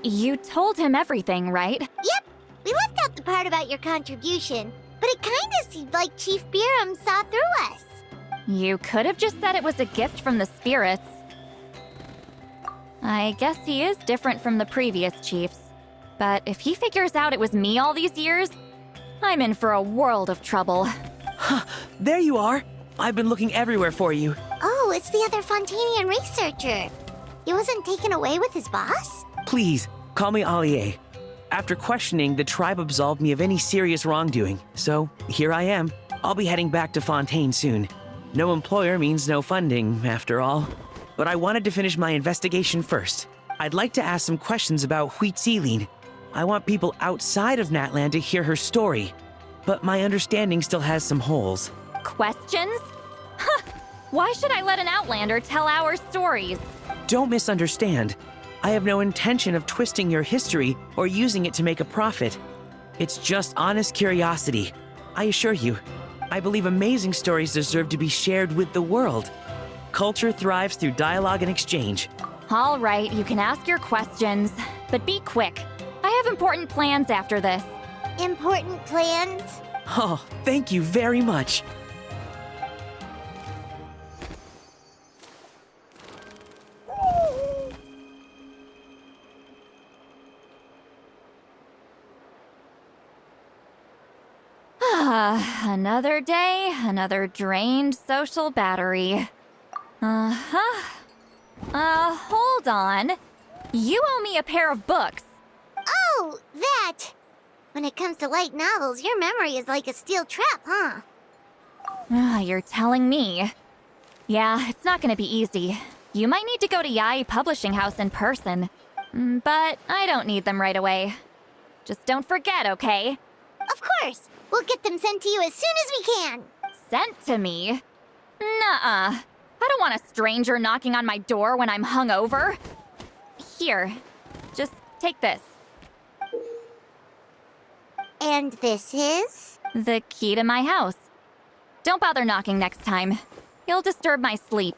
You told him everything, right? Yep, we left out the part about your contribution, but it kinda seemed like Chief Biram saw through us. You could have just said it was a gift from the spirits. I guess he is different from the previous chiefs. But if he figures out it was me all these years, I'm in for a world of trouble. There you are. I've been looking everywhere for you. Oh, it's the other Fontanian researcher. He wasn't taken away with his boss? Please, call me Allier. After questioning, the tribe absolved me of any serious wrongdoing, so here I am. I'll be heading back to Fontaine soon. No employer means no funding, after all. But I wanted to finish my investigation first. I'd like to ask some questions about Huitziline. I want people outside of Natland to hear her story, but my understanding still has some holes. Questions? Huh! Why should I let an Outlander tell our stories? Don't misunderstand. I have no intention of twisting your history or using it to make a profit. It's just honest curiosity. I assure you, I believe amazing stories deserve to be shared with the world. Culture thrives through dialogue and exchange. All right, you can ask your questions, but be quick. I have important plans after this. Important plans? Oh, thank you very much. Another day, another drained social battery. Hold on. You owe me a pair of books. Oh, that! When it comes to light novels, your memory is like a steel trap, huh? You're telling me. Yeah, it's not gonna be easy. You might need to go to Yai Publishing House in person. But I don't need them right away. Just don't forget, okay? Of course! We'll get them sent to you as soon as we can! Sent to me? Nuh-uh. I don't want a stranger knocking on my door when I'm hungover. Here, just take this. And this is? The key to my house. Don't bother knocking next time. You'll disturb my sleep.